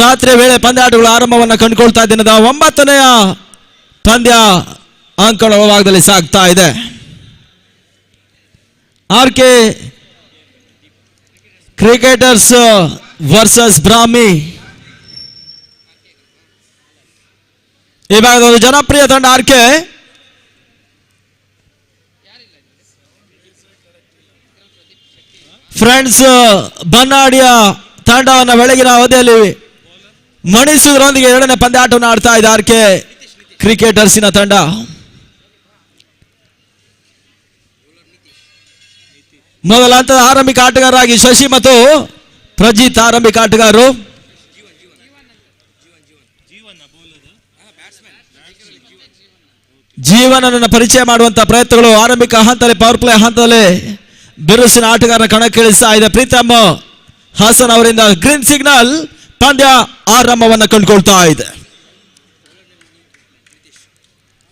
ರಾತ್ರಿ ವೇಳೆ ಪಂದ್ಯಾಟಗಳು ಆರಂಭವನ್ನು ಕಂಡುಕೊಳ್ತಾ ದಿನದ 9ನೇ ಪಂದ್ಯ ಅಂಕಣ ಭಾಗದಲ್ಲಿ ಸಾಗ್ತಾ ಇದೆ. ಆರ್ಕೆ ಕ್ರಿಕೆಟರ್ಸ್ ವರ್ಸಸ್ ಬ್ರಾಹ್ಮಿ. ಈ ಭಾಗದ ಒಂದು ಜನಪ್ರಿಯ ತಂಡ ಆರ್ಕೆ. ಫ್ರೆಂಡ್ಸ್ ಬನ್ನಾಡಿಯ ತಂಡವನ್ನು ಬೆಳಗಿನ ಅವಧಿಯಲ್ಲಿ ಮಣಿಸುವುದರೊಂದಿಗೆ 2ನೇ ಪಂದ್ಯಾಟವನ್ನು ಆಡ್ತಾ ಇದೆ ಆರ್ಕೆ ಕ್ರಿಕೆಟರ್ಸಿನ ತಂಡ. ಮೊದಲ ಹಂತದ ಆರಂಭಿಕ ಆಟಗಾರರಾಗಿ ಶಶಿ ಮತ್ತು ಪ್ರಜಿತ್ ಆರಂಭಿಕ ಆಟಗಾರರು. ಜೀವನನ್ನು ಪರಿಚಯ ಮಾಡುವಂತಹ ಪ್ರಯತ್ನಗಳು ಆರಂಭಿಕ ಹಂತದಲ್ಲಿ ಪವರ್ ಪ್ಲೇ ಹಂತದಲ್ಲಿ ಬಿರುಸಿನ ಆಟಗಾರನ ಕಣಕ್ಕಿಳಿಸ್ತಾ ಇದೆ. ಪ್ರೀತಮ್ ಹಾಸನ್ ಅವರಿಂದ ಗ್ರೀನ್ ಸಿಗ್ನಲ್. ಪಂದ್ಯ ಆರಂಭವನ್ನು ಕಂಡುಕೊಳ್ತಾ ಇದೆ.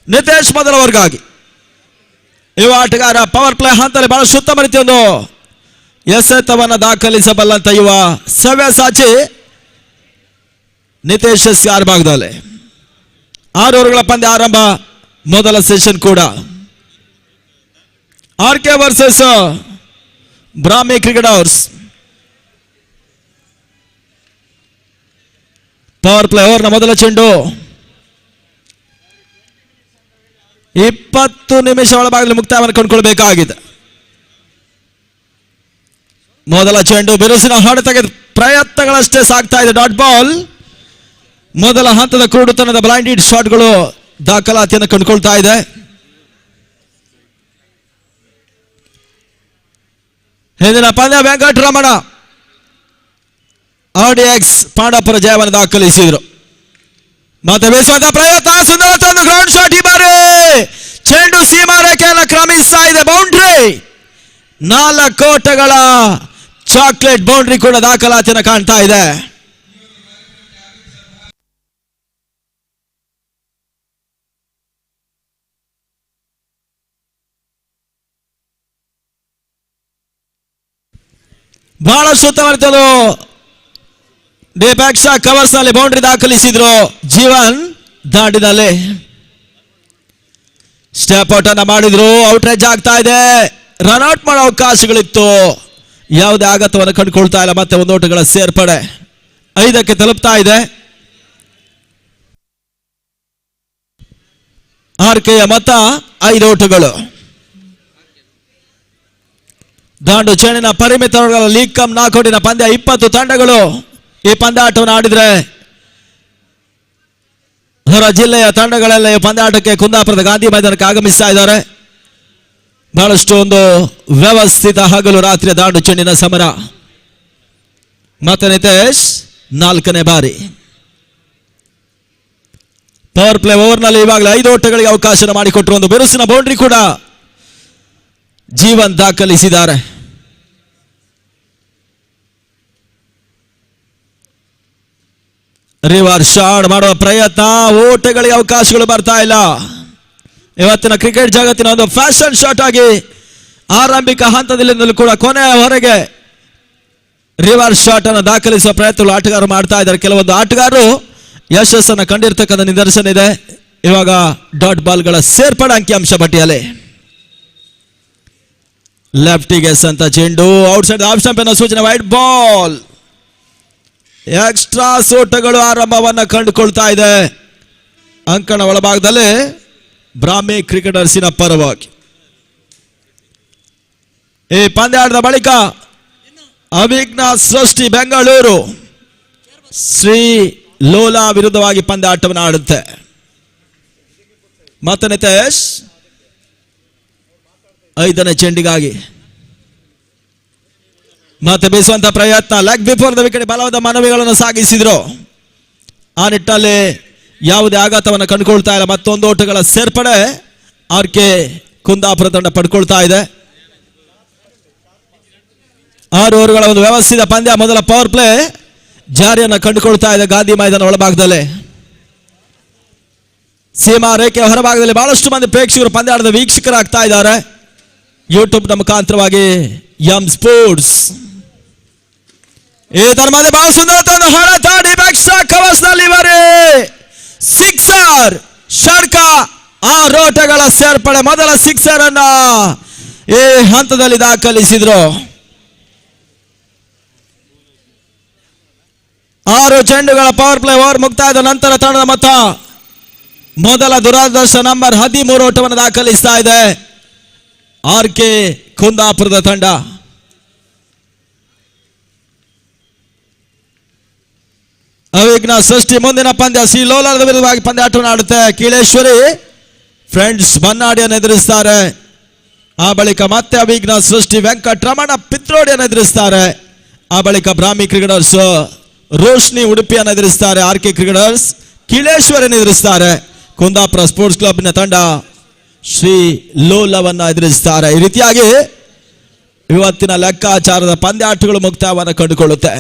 ನಿತೇಶ್ ಮೊದಲ ವರ್ಗಾಗಿ ಯುವ ಆಟಗಾರ ಪವರ್ ಪ್ಲೇ ಹಂತದಲ್ಲಿ ಬಹಳ ಉತ್ತಮ ರೀತಿಯ ಒಂದು ಎಸೆತವನ್ನು ದಾಖಲಿಸಬಲ್ಲಂತ ಯುವ ಸವ್ಯಸಾಚಿ ನಿತೇಶ್ ಸ್ಕಾರ್ ಭಾಗದಲ್ಲಿ 6 ಓವರ್ಗಳ ಪಂದ್ಯ ಆರಂಭ. ಮೊದಲ ಸೆಷನ್ ಕೂಡ ಆರ್ಕೆ ವರ್ಸಸ್ ಬ್ರಾಹ್ಮಿ ಕ್ರಿಕೆಟರ್ಸ್. ಪವರ್ ಪ್ಲೇ ಓವರ್ನ ಮೊದಲ ಚೆಂಡು 20 ನಿಮಿಷ ಒಳಭಾಗದಲ್ಲಿ ಮುಕ್ತಾಯವನ್ನು ಕಂಡುಕೊಳ್ಬೇಕಾಗಿದೆ. ಮೊದಲ ಚೆಂಡು ಬಿರುಸಿನ ಹೊಡೆತಕ್ಕೆ ಪ್ರಯತ್ನಗಳಷ್ಟೇ ಸಾಗ್ತಾ ಇದೆ. Dot ball. ಮೊದಲ ಹಂತದ ಕ್ರೂಡುತನದ ಬ್ಲೈಂಡೆಡ್ ಶಾಟ್ಗಳು ದಾಖಲಾತಿಯನ್ನು ಕಂಡುಕೊಳ್ತಾ ಇದೆ. ಹಿಂದಿನ ಪಂದ್ಯ ವೆಂಕಟರಮಣ ಆರ್ಡಿಎಕ್ಸ್ ಪಾಂಡಾಪುರ ಜಯವನ್ನು ದಾಖಲಿಸಿದರು. ಮತ್ತೆ ಬೀಸುವಂತಹ ಪ್ರಯತ್ನ, ಸುಂದರ ಗ್ರೌಂಡ್ ಶಾಟ್. ಈ ಬಾರಿ ಚೆಂಡು ಸೀಮಾ ರೇಖೆಯನ್ನು ಕ್ರಮಿಸ್ತಾ ಇದೆ. ಬೌಂಡ್ರಿ 4 ಓಟಗಳ ಚಾಕ್ಲೇಟ್ ಬೌಂಡ್ರಿ ಕೂಡ ದಾಖಲಾತಿಯನ್ನು ಕಾಣ್ತಾ ಇದೆ. ಬಹಳ ಉತ್ತಮವಾದ ಡಿಪೆಕ್ಸ್ ಕವರ್ಸ್ ನಲ್ಲಿ ಬೌಂಡ್ರಿ ದಾಖಲಿಸಿದ್ರು ಜೀವನ್ ದಾಂಡಿನಲ್ಲಿ. ಸ್ಟೆಪ್ ಔಟ್ ಅನ್ನ ಮಾಡಿದ್ರು. ಔಟ್ರೇಜ್ ಆಗ್ತಾ ಇದೆ. ರನ್ಔಟ್ ಮಾಡೋ ಅವಕಾಶಗಳಿತ್ತು. ಯಾವುದೇ ಆಘಾತವನ್ನು ಕಂಡುಕೊಳ್ತಾ ಇಲ್ಲ. ಮತ್ತೆ 1 ಓಟಗಳ ಸೇರ್ಪಡೆ 5ಕ್ಕೆ ತಲುಪ್ತಾ ಇದೆ. ಆರ್ಕೆಯ ಮೊತ್ತ 5 ಓಟಗಳು. ದಾಂಡು ಚೆಂಡಿನ ಪರಿಮಿತ ಲೀಗ್ ಕಮ್ ನಾಕೌಟಿನ ಪಂದ್ಯ 20 ತಂಡಗಳು ಈ ಪಂದ್ಯಾಟವನ್ನು ಆಡಿದ್ರೆ ಹೊರ ಜಿಲ್ಲೆಯ ತಂಡಗಳೆಲ್ಲ ಈ ಪಂದ್ಯಾಟಕ್ಕೆ ಕುಂದಾಪುರದ ಗಾಂಧಿ ಮೈದಾನಕ್ಕೆ ಆಗಮಿಸ್ತಾ ಇದ್ದಾರೆ. ಬಹಳಷ್ಟು ಒಂದು ವ್ಯವಸ್ಥಿತ ಹಗಲು ರಾತ್ರಿಯ ದಾಂಡು ಚೆಂಡಿನ ಸಮರ. ಮತ್ತೆ ನಿತೇಶ್ 4ನೇ ಬಾರಿ ಪವರ್ ಪ್ಲೇ ಓವರ್ನಲ್ಲಿ ಇವಾಗಲೇ 5 ಓಟಗಳಿಗೆ ಅವಕಾಶ ಮಾಡಿಕೊಟ್ಟರು. ಒಂದು ಬಿರುಸಿನ ಬೌಂಡ್ರಿ ಕೂಡ ಜೀವನ್ ದಾಖಲಿಸಿದ್ದಾರೆ. ರಿವರ್ಸ್ ಶಾಟ್ ಮಾಡುವ ಪ್ರಯತ್ನ. ಓಟಗಳಿಗೆ ಅವಕಾಶಗಳು ಬರ್ತಾ ಇಲ್ಲ. ಇವತ್ತಿನ ಕ್ರಿಕೆಟ್ ಜಗತ್ತಿನ ಒಂದು ಫ್ಯಾಷನ್ ಶಾಟ್ ಆಗಿ ಆರಂಭಿಕ ಹಂತದಲ್ಲಿ ಕೂಡ ಕೊನೆಯವರೆಗೆ ರಿವರ್ಸ್ ಶಾಟ್ ಅನ್ನು ದಾಖಲಿಸುವ ಪ್ರಯತ್ನಗಳು ಆಟಗಾರರು ಮಾಡ್ತಾ ಇದ್ದಾರೆ. ಕೆಲವೊಂದು ಆಟಗಾರರು ಯಶಸ್ಸನ್ನು ಕಂಡಿರ್ತಕ್ಕಂಥ ನಿದರ್ಶನ ಇದೆ. ಇವಾಗ ಡಾಟ್ ಬಾಲ್ಗಳ ಸೇರ್ಪಡೆ ಅಂಕಿಅಂಶ ಪಟ್ಟಿಯಲ್ಲಿ ಲೆಫ್ಟಿಗೆ ಸಂತ ಚೆಂಡು ಔಟ್ಸೈಡ್ ಆಫ್ ಸ್ಟಂಪ್ ಎನ್ನುವ ಸೂಚನೆ. Wide ball. ಎಕ್ಸ್ಟ್ರಾ ಓಟಗಳು ಆರಂಭವನ್ನು ಕಂಡುಕೊಳ್ತಾ ಇದೆ ಅಂಕಣ ಒಳಭಾಗದಲ್ಲಿ ಬ್ರಾಹ್ಮಿ ಕ್ರಿಕೆಟರ್ಸಿನ ಪರವಾಗಿ. ಈ ಪಂದ್ಯಾಟದ ಬಳಿಕ ಅವಿಘ್ನ ಸೃಷ್ಟಿ ಬೆಂಗಳೂರು ಶ್ರೀ ಲೋಲಾ ವಿರುದ್ಧವಾಗಿ ಪಂದ್ಯಾಟವನ್ನು ಆಡುತ್ತೆ. ಮತ್ತೆ ನಿತೇಶ್ 5ನೇ ಚೆಂಡಿಗಾಗಿ ಮತ್ತೆ ಬೀಸುವಂತ ಪ್ರಯತ್ನ. ಲೆಗ್ ಬಿಫೋರ್ ದ ವಿಕೆಟ್ ಬಲವಾದ ಮನವಿಗಳನ್ನು ಸಾಗಿಸಿದ್ರು. ಆ ನಿಟ್ಟಲ್ಲಿ ಯಾವುದೇ ಆಘಾತವನ್ನು ಕಂಡುಕೊಳ್ತಾ ಇಲ್ಲ. ಮತ್ತೊಂದು ಓಟಗಳ ಸೇರ್ಪಡೆ ಆರ್ಕೆ ಕುಂದಾಪುರ ತಂಡ ಪಡ್ಕೊಳ್ತಾ ಇದೆ. 6 ಓವರ್ಗಳ ಒಂದು ವ್ಯವಸ್ಥಿತ ಪಂದ್ಯ. ಮೊದಲ ಪವರ್ ಪ್ಲೇ ಜಾರಿಯನ್ನು ಕಂಡುಕೊಳ್ತಾ ಇದೆ ಗಾಂಧಿ ಮೈದಾನ ಒಳಭಾಗದಲ್ಲಿ. ಸೀಮಾ ರೇಖೆ ಹೊರಭಾಗದಲ್ಲಿ ಬಹಳಷ್ಟು ಮಂದಿ ಪ್ರೇಕ್ಷಕರು ಪಂದ್ಯಾಟದ ವೀಕ್ಷಕರಾಗ್ತಾ ಇದ್ದಾರೆ ಯೂಟ್ಯೂಬ್ ಮುಖಾಂತರವಾಗಿ. ಎಂ ಸ್ಪೋರ್ಟ್ಸ್ ಇದರ ಮಧ್ಯೆ ಬಹಳ ಸುಂದರ ಹೊಡೆತ. ಡಿಫೆಕ್ಸ್ ಸೇರ್ಪಡೆ ಮೊದಲ ಸಿಕ್ಸರ್ ಅನ್ನ ಈ ಹಂತದಲ್ಲಿ ದಾಖಲಿಸಿದ್ರು. 6 ಚೆಂಡುಗಳ ಪವರ್ ಪ್ಲೇ ಓವರ್ ಮುಕ್ತಾಯದ ನಂತರ ತಂಡದ ಮೊತ್ತ ಮೊದಲ ದುರಾದರ್ಶ ನಂಬರ್ 13 ಓಟವನ್ನು ದಾಖಲಿಸ್ತಾ ಇದೆ RK ಕುಂದಾಪುರದ ತಂಡ. ಅವಿಘ್ನ ಸೃಷ್ಟಿ ಮುಂದಿನ ಪಂದ್ಯ ಸಿ ಲೋಲಾರದ ವಿರುದ್ಧವಾಗಿ ಪಂದ್ಯಾಟವನ್ನು ಆಡುತ್ತೆ. ಕೀಳೇಶ್ವರಿ ಫ್ರೆಂಡ್ಸ್ ಬನ್ನಾಡಿಯನ್ನು ಎದುರಿಸ್ತಾರೆ. ಆ ಬಳಿಕ ಮತ್ತೆ ಅವಿಘ್ನ ಸೃಷ್ಟಿ ವೆಂಕಟರಮಣ ಪಿತ್ರೋಡಿಯನ್ನು ಎದುರಿಸ್ತಾರೆ. ಆ ಬಳಿಕ ಬ್ರಾಹ್ಮಿ ಕ್ರಿಕೆಟರ್ಸ್ ರೋಶ್ನಿ ಉಡುಪಿಯನ್ನು ಎದುರಿಸ್ತಾರೆ. RK ಕ್ರಿಕೆಟರ್ಸ್ ಕೀಳೇಶ್ವರಿಯನ್ನು ಎದುರಿಸ್ತಾರೆ. ಕುಂದಾಪುರ ಸ್ಪೋರ್ಟ್ಸ್ ಕ್ಲಬ್ನ ತಂಡ ಶ್ರೀ ಲೋಲವನ್ನ ಎದುರಿಸ್ತಾರೆ. ಈ ರೀತಿಯಾಗಿ ಇವತ್ತಿನ ಲೆಕ್ಕಾಚಾರದ ಪಂದ್ಯಾಟಗಳು ಮುಕ್ತಾಯವನ್ನು ಕಂಡುಕೊಳ್ಳುತ್ತೆ.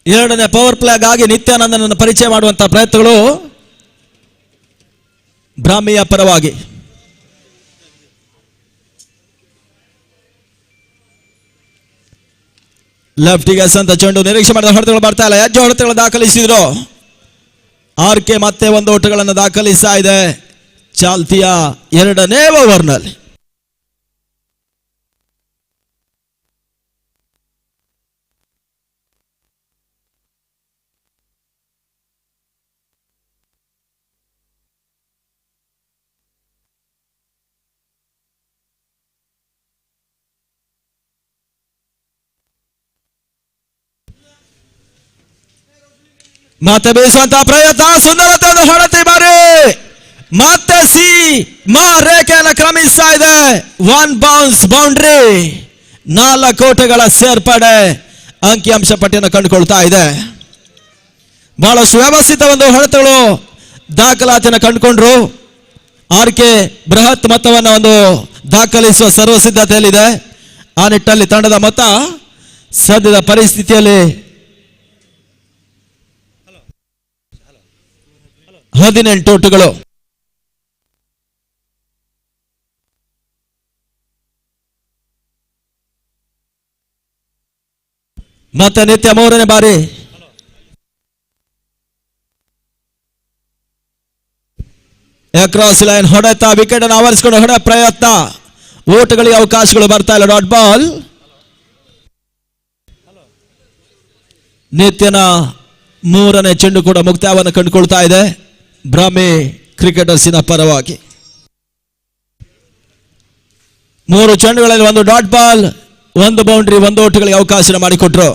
ಎರಡನೇ ಪವರ್ ಪ್ಲೇಗಾಗಿ ನಿತ್ಯಾನಂದನನ್ನು ಪರಿಚಯ ಮಾಡುವಂತಹ ಪ್ರಯತ್ನಗಳು ಬ್ರಾಹ್ಮಿಯ ಪರವಾಗಿ. ಲೆಫ್ಟಿಗೆ ಸಂತ ಚೆಂಡು ನಿರೀಕ್ಷೆ ಮಾಡಿದ ಹೊಡೆತಗಳು ಬರ್ತಾ ಇಲ್ಲ. ಹೆಜ್ಜೆ ಹೊಡೆತಗಳು ದಾಖಲಿಸಿದ್ರು. RK ಮತ್ತೆ 1 ಓಟಗಳನ್ನು ದಾಖಲಿಸ್ತಾ ಇದೆ ಚಾಲ್ತಿಯ ಎರಡನೇ ಓವರ್ನಲ್ಲಿ. ಮತ್ತೆ ಬೀಸುವಂತಹ ಪ್ರಯತ್ನ, ಸುಂದರತೆ ಹೊಡೆತಿ ಬಾರಿ ಮತ್ತೆ ಸಿ ಮಾ ರೇಖೆಯನ್ನು ಕ್ರಮಿಸ್ತಾ ಇದೆ. 1 ಬೌನ್ಸ್ ಬೌಂಡ್ರಿ, 4 ಓಟಗಳ ಸೇರ್ಪಡೆ ಅಂಕಿಅಂಶ ಪಟ್ಟಿಯನ್ನು ಕಂಡುಕೊಳ್ತಾ ಇದೆ. ಬಹಳಷ್ಟು ವ್ಯವಸ್ಥಿತ ಒಂದು ಹೊಡೆತಗಳು ದಾಖಲಾತಿಯನ್ನು ಕಂಡುಕೊಂಡ್ರು. RK ಬೃಹತ್ ಮೊತ್ತವನ್ನು ಒಂದು ದಾಖಲಿಸುವ ಸರ್ವಸಿದ್ಧತೆಯಲ್ಲಿದೆ. ಆ ನಿಟ್ಟಿನಲ್ಲಿ ತಂಡದ ಮೊತ್ತ ಸದ್ಯದ ಪರಿಸ್ಥಿತಿಯಲ್ಲಿ 18 ಓಟಗಳು. ಮತ್ತೆ ನಿತ್ಯ 3ನೇ ಬಾರಿ ಅಕ್ರಾಸ್ ಲೈನ್ ಹೊಡೆತ ವಿಕೆಟ್ ಅನ್ನು ಆವರಿಸಿಕೊಂಡು ಹೊಡೆದ ಪ್ರಯತ್ನ, ಓಟಗಳಿಗೆ ಅವಕಾಶಗಳು ಬರ್ತಾ ಇಲ್ಲ. Dot ball. ನಿತ್ಯನ 3ನೇ ಚೆಂಡು ಕೂಡ ಮುಕ್ತಾಯವನ್ನು ಕಂಡುಕೊಳ್ತಾ ಇದೆ ಬ್ರಾಹ್ಮಿ ಕ್ರಿಕೆಟರ್ಸಿನ ಪರವಾಗಿ. 3 ಚೆಂಡುಗಳಲ್ಲಿ 1 ಡಾಟ್ ಬಾಲ್, 1 ಬೌಂಡ್ರಿ, 1 ಓಟಗಳಿಗೆ ಅವಕಾಶ ಮಾಡಿಕೊಟ್ರು.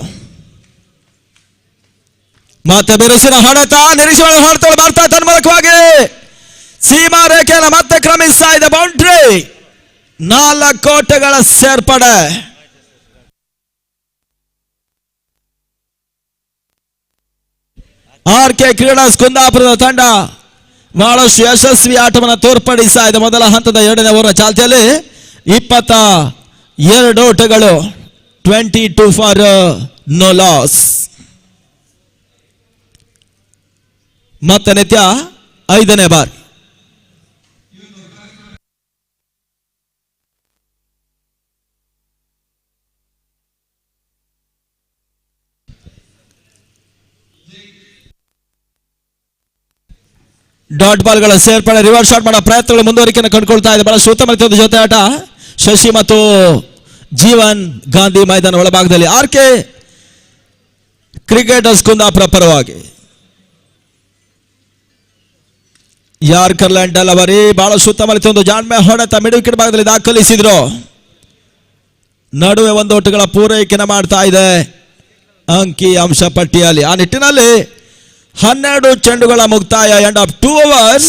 ಮತ್ತೆ ಬಿರುಸಿನ ಹೊಡೆತ, ನಿರೀಕ್ಷೆ ಹೊಡೆತಗಳು ಬರ್ತಾ ತನ್ಮೂಲಕವಾಗಿ ಸೀಮಾ ರೇಖೆಯನ್ನು ಮತ್ತೆ ಕ್ರಮಿಸ್ತಾ ಇದೆ. ಬೌಂಡ್ರಿ, 4 ಓಟಗಳ ಸೇರ್ಪಡೆ. RK ಕ್ರೀಡಾಸ್ ಕುಂದಾಪುರದ ತಂಡ ಬಹಳಷ್ಟು ಯಶಸ್ವಿ ಆಟವನ್ನು ತೋರ್ಪಡಿಸ್ತಾ ಇದೆ. ಮೊದಲ ಹಂತದ 2ನೇ ಓವರ್ ಚಾಲ್ತಿಯಲ್ಲಿ 22 ಓಟಗಳು, 22 ಫಾರ್ ನೋ ಲಾಸ್. ಮತ್ತೆ ನಿತ್ಯ 5ನೇ ಬಾರ್. ಡಾಟ್ ಬಾಲ್ಗಳ ಸೇರ್ಪಡೆ, ರಿವರ್ಸ್ ಶಾಟ್ ಮಾಡೋ ಪ್ರಯತ್ನಗಳು ಮುಂದುವರಿಕೆಯನ್ನು ಕಂಡುಕೊಳ್ತಾ ಇದೆ. ಬಹಳಷ್ಟು ಉತ್ತಮ ರೀತಿಯ ಜೊತೆ ಆಟ ಶಶಿ ಮತ್ತು ಜೀವನ್ ಗಾಂಧಿ ಮೈದಾನ ಒಳಭಾಗದಲ್ಲಿ. RK ಕ್ರಿಕೆಟರ್ಸ್ ಕುಂದಾಪುರ ಪರವಾಗಿ ಯಾರ್ಕರ್ ಲ್ಯಾಂಡ್ ಡೆಲವರಿ, ಬಹಳಷ್ಟು ಉತ್ತಮ ರೀತಿಯ ಒಂದು ಜಾಣ್ಮೆ ಹೊಡೆತ ಮಿಡ್ ವಿಕೆಟ್ ಭಾಗದಲ್ಲಿ ದಾಖಲಿಸಿದ್ರು. ನಡುವೆ 1 ಓಟಗಳ ಪೂರೈಕೆಯನ್ನು ಮಾಡ್ತಾ ಇದೆ ಅಂಕಿ ಅಂಶ ಪಟ್ಟಿಯಲ್ಲಿ. ಆ ನಿಟ್ಟಿನಲ್ಲಿ 12 ಚೆಂಡುಗಳ ಮುಕ್ತಾಯ, end of 2 overs,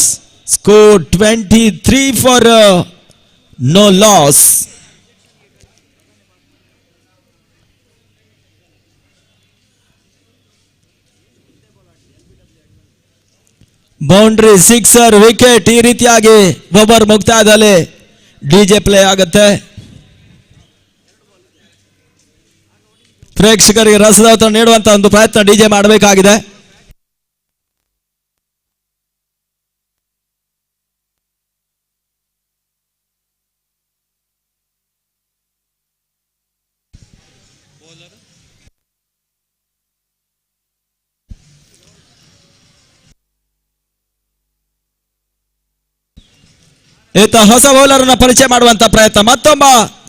score 23 for no loss. Boundary, sixer, wicket, ಈ ರೀತಿಯಾಗಿ ಓವರ್ ಮುಕ್ತಾಯದಲ್ಲಿ DJ ಪ್ಲೇ ಆಗುತ್ತೆ. ಪ್ರೇಕ್ಷಕರಿಗೆ ರಸದೌತಣ ನೀಡುವಂತ ಒಂದು ಪ್ರಯತ್ನ DJ ಮಾಡಬೇಕಾಗಿದೆ. ಈತ ಹೊಸ ಬೌಲರ್ ಅನ್ನ ಪರಿಚಯ ಮಾಡುವಂತ ಪ್ರಯತ್ನ. ಮತ್ತೊಬ್ಬ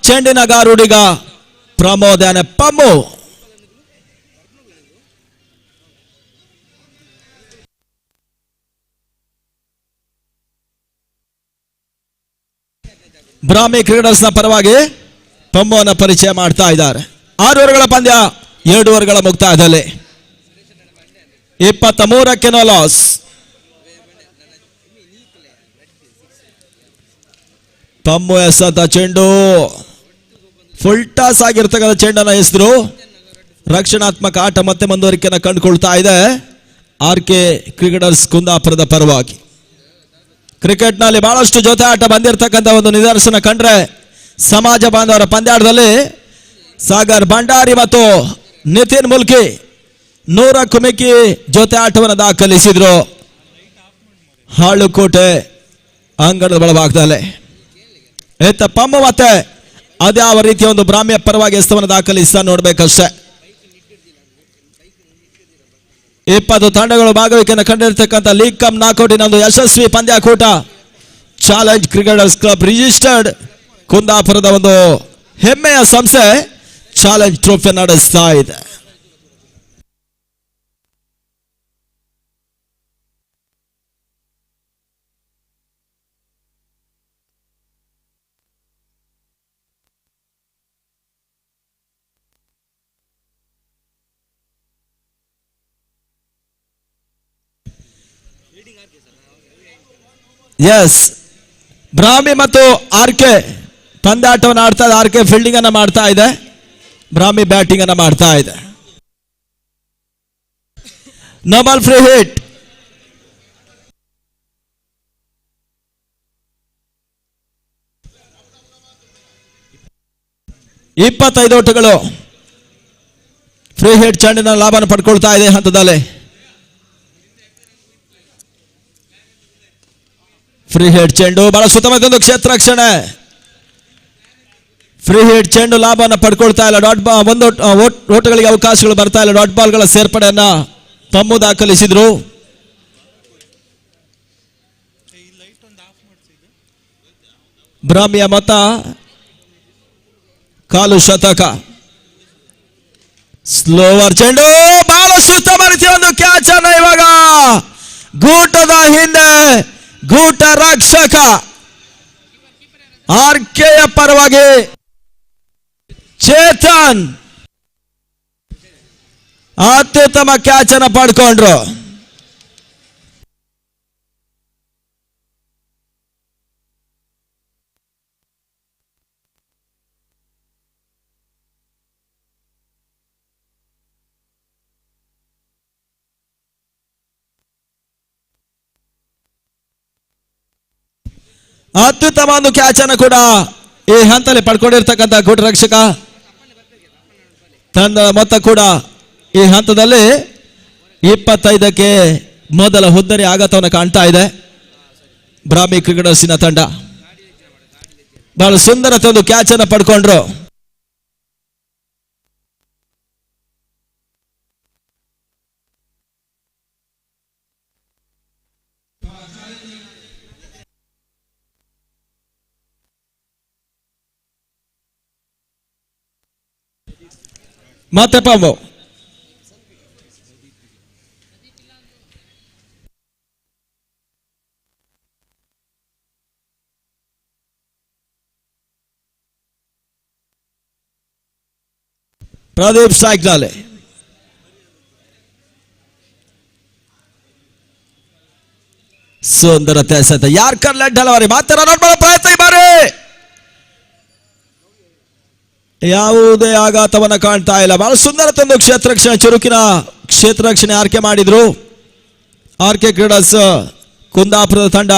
ಚೆಂಡಿನ ಗಾರುಡಿಗ ಪ್ರಮೋದನೆ ಪಮ್ಮು. ಬ್ರಾಹ್ಮಿ ಕ್ರಿಕೆಟರ್ಸ್ ನ ಪರವಾಗಿ ಪಮ್ಮುವನ್ನ ಪರಿಚಯ ಮಾಡ್ತಾ ಇದ್ದಾರೆ. 6 ಓವರ್ಗಳ ಪಂದ್ಯ 2 ಓವರ್ಗಳ ಮುಕ್ತಾಯದಲ್ಲಿ 23ಕ್ಕೆ ನೋ ಲಾಸ್. ಪಮ್ಮು ಎಸೆದ ಚೆಂಡು ಫುಲ್ ಟಾಸ್ ಆಗಿರ್ತಕ್ಕಂಥ ಚೆಂಡನ್ನ ಎಸೆದ್ರು. ರಕ್ಷಣಾತ್ಮಕ ಆಟ ಮತ್ತೆ ಮುಂದುವರಿಕೆಯನ್ನು ಕಂಡುಕೊಳ್ತಾ ಇದೆ ಆರ್ಕೆ ಕ್ರಿಕೆಟರ್ಸ್ ಕುಂದಾಪುರದ ಪರವಾಗಿ. ಕ್ರಿಕೆಟ್ ನಲ್ಲಿ ಬಹಳಷ್ಟು ಜೊತೆ ಆಟ ಬಂದಿರತಕ್ಕಂಥ ಒಂದು ನಿದರ್ಶನ ಕಂಡ್ರೆ ಸಮಾಜ ಬಾಂಧವರ ಪಂದ್ಯಾಟದಲ್ಲಿ ಸಾಗರ್ ಭಂಡಾರಿ ಮತ್ತು ನಿತಿನ್ ಮುಲ್ಕಿ 100ಕ್ಕೂ ಮಿಕ್ಕಿ ಜೊತೆ ಆಟವನ್ನು ದಾಖಲಿಸಿದ್ರು ಹಾಳುಕೋಟೆ ಅಂಗಣದ ಒಳಭಾಗದಲ್ಲಿ. ಎತ್ತ ಪಮ್ಮು ಮತ್ತೆ ಅದ್ಯಾವ ರೀತಿಯ ಒಂದು ಬ್ರಾಹ್ಮ್ಯ ಪರವಾಗಿ ಎಸ್ತವನ್ನು ದಾಖಲಿಸ ನೋಡ್ಬೇಕಷ್ಟೇ. 20 ತಂಡಗಳು ಭಾಗವಹಿಕೆಯನ್ನು ಕಂಡಿರ್ತಕ್ಕಂಥ ಲೀಗ್ ಕಮ್ ನಾಕೌಟಿನ ಒಂದು ಯಶಸ್ವಿ ಪಂದ್ಯಾಕೂಟ ಚಾಲೆಂಜ್ ಕ್ರಿಕೆಟರ್ಸ್ ಕ್ಲಬ್ ರಿಜಿಸ್ಟರ್ಡ್ ಕುಂದಾಪುರದ ಒಂದು ಹೆಮ್ಮೆಯ ಸಂಸ್ಥೆ ಚಾಲೆಂಜ್ ಟ್ರೋಫಿ ನಡೆಸ್ತಾ ಇದೆ. ಎಸ್, ಬ್ರಾಹ್ಮಿ ಮತ್ತು ಆರ್ಕೆ ಪಂದ್ಯಾಟವನ್ನು ಆಡ್ತಾ ಇದೆ. ಆರ್ಕೆ ಫೀಲ್ಡಿಂಗ್ ಅನ್ನ ಮಾಡ್ತಾ ಇದೆ, ಬ್ರಾಹ್ಮಿ ಬ್ಯಾಟಿಂಗ್ ಅನ್ನ ಮಾಡ್ತಾ ಇದೆ. No ball free hit. ಇಪ್ಪತ್ತೈದು ಓಟಗಳು ಫ್ರೀ ಹಿಟ್ ಚೆಂಡಿನ ಲಾಭವನ್ನು ಪಡ್ಕೊಳ್ತಾ ಇದೆ ಹಂತದಲ್ಲಿ. ಫ್ರೀ ಹಿಟ್ ಚೆಂಡು ಬಹಳ ಸುತ್ತಮುತ್ತ ಒಂದು ಕ್ಷೇತ್ರ ರಕ್ಷಣೆ. ಫ್ರೀ ಹಿಟ್ ಚೆಂಡು ಲಾಭವನ್ನು ಪಡ್ಕೊಳ್ತಾ ಇಲ್ಲ. ಡಾಟ್ ಬಾಲ್ ಒಂದು ಓಟಗಳಿಗೆ ಅವಕಾಶಗಳು ಬರ್ತಾ ಇಲ್ಲ. ಡಾಟ್ ಬಾಲ್ಗಳ ಸೇರ್ಪಡೆಯನ್ನ ಪಮ್ಮು ದಾಖಲಿಸಿದ್ರು. ಬ್ರಾಹ್ಮಿಯ ಮೊತ್ತ ಕಾಲು ಶತಕ. ಸ್ಲೋವರ್ ಚೆಂಡು ಬಹಳ ಸುತ್ತಮ ರೀತಿಯ ಒಂದು ಕ್ಯಾಚ್ ಅನ್ನ ಇವಾಗ ಗೂಟದ ಹಿಂದೆ ಗೂಟ ರಕ್ಷಕ ಆರ್ಕೆಯ ಪರವಾಗಿ ಚೇತನ್ ಅತ್ಯುತ್ತಮ ಕ್ಯಾಚ್ ಅನ್ನು ಪಡ್ಕೊಂಡ್ರು. ಅತ್ಯುತ್ತಮ ಒಂದು ಕ್ಯಾಚ್ ಅನ್ನು ಕೂಡ ಈ ಹಂತದಲ್ಲಿ ಪಡ್ಕೊಂಡಿರ್ತಕ್ಕಂಥ ಗೂಟ ರಕ್ಷಕ. ತಂಡದ ಮೊತ್ತ ಕೂಡ ಈ ಹಂತದಲ್ಲಿ 25ಕ್ಕೆ ಮೊದಲ ಹುದ್ದರಿ ಆಘಾತವನ್ನು ಕಾಣ್ತಾ ಇದೆ ಬ್ರಾಹ್ಮಿ ಕ್ರಿಕೆಟರ್ಸಿನ ತಂಡ. ಬಹಳ ಸುಂದರತೆ ಒಂದು ಕ್ಯಾಚ್ ಅನ್ನು ಪಡ್ಕೊಂಡ್ರು. ಮತ್ತೆ ಪಮ್ಮು ಪ್ರದೀಪ್ ಸ್ಟ್ರೈಕ್ ನಲ್ಲಿ ಸುಂದರತೆ ಎಸೆತ. ಯಾರ್ಕರ್ ಲೆಡ್ ಡೆಲಿವರಿ ಮಾತ್ರ ರನ್ ಮಾಡೋ ಪ್ರಯತ್ನ ಈ ಬಾರಿ ಯಾವುದೇ ಆಘಾತವನ್ನ ಕಾಣ್ತಾ ಇಲ್ಲ. ಬಹಳ ಸುಂದರತೆ ಒಂದು ಕ್ಷೇತ್ರ ರಕ್ಷಣೆ, ಚುರುಕಿನ ಕ್ಷೇತ್ರ ರಕ್ಷಣೆ ಆರ್ಕೆ ಮಾಡಿದ್ರು ಆರ್ಕೆ ಕ್ರೀಡರ್ಸ್ ಕುಂದಾಪುರದ ತಂಡ.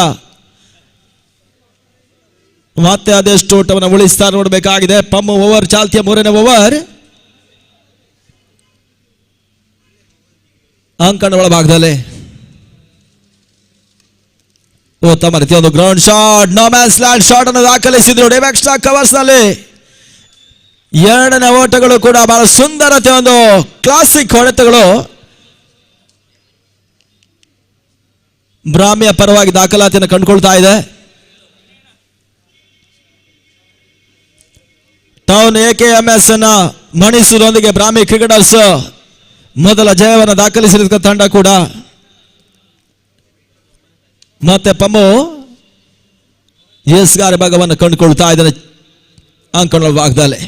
ಮತ್ತೆ ಅದೆಷ್ಟು ಓಟವನ್ನು ಉಳಿಸ್ತಾ ನೋಡಬೇಕಾಗಿದೆ. ಪಮ್ಮು ಓವರ್ ಚಾಲ್ತಿಯ 3ನೇ ಓವರ್ ಅಂಕಣ ಒಳಭಾಗದಲ್ಲಿ ಉತ್ತಮ ರೀತಿಯ ಒಂದು ground shot, no man's land shot ಅನ್ನು ದಾಖಲಿಸಿದ್ರು ಡೆವೆಕ್ಸ್ಟ್ರಾ ಕವರ್ಸ್ ನಲ್ಲಿ. 2ನೇ ಓಟಗಳು ಕೂಡ ಬಹಳ ಸುಂದರತೆ ಒಂದು ಕ್ಲಾಸಿಕ್ ಹೊಡೆತಗಳು ಬ್ರಾಹ್ಮಿಯ ಪರವಾಗಿ ದಾಖಲಾತಿಯನ್ನು ಕಂಡುಕೊಳ್ತಾ ಇದೆ. ಟೌನ್ AKMS ಅನ್ನ ಮಣಿಸುವುದರೊಂದಿಗೆ ಬ್ರಾಹ್ಮಿ ಕ್ರಿಕೆಟರ್ಸ್ ಮೊದಲ ಜಯವನ್ನು ದಾಖಲಿಸಿದ ತಂಡ ಕೂಡ. ಮತ್ತೆ ಪಮ್ಮು ಎಸ್ಗಾರ ಭಾಗವನ್ನು ಕಂಡುಕೊಳ್ತಾ ಇದ್ದಾನೆ ಅಂಕಣ ಭಾಗದಲ್ಲಿ.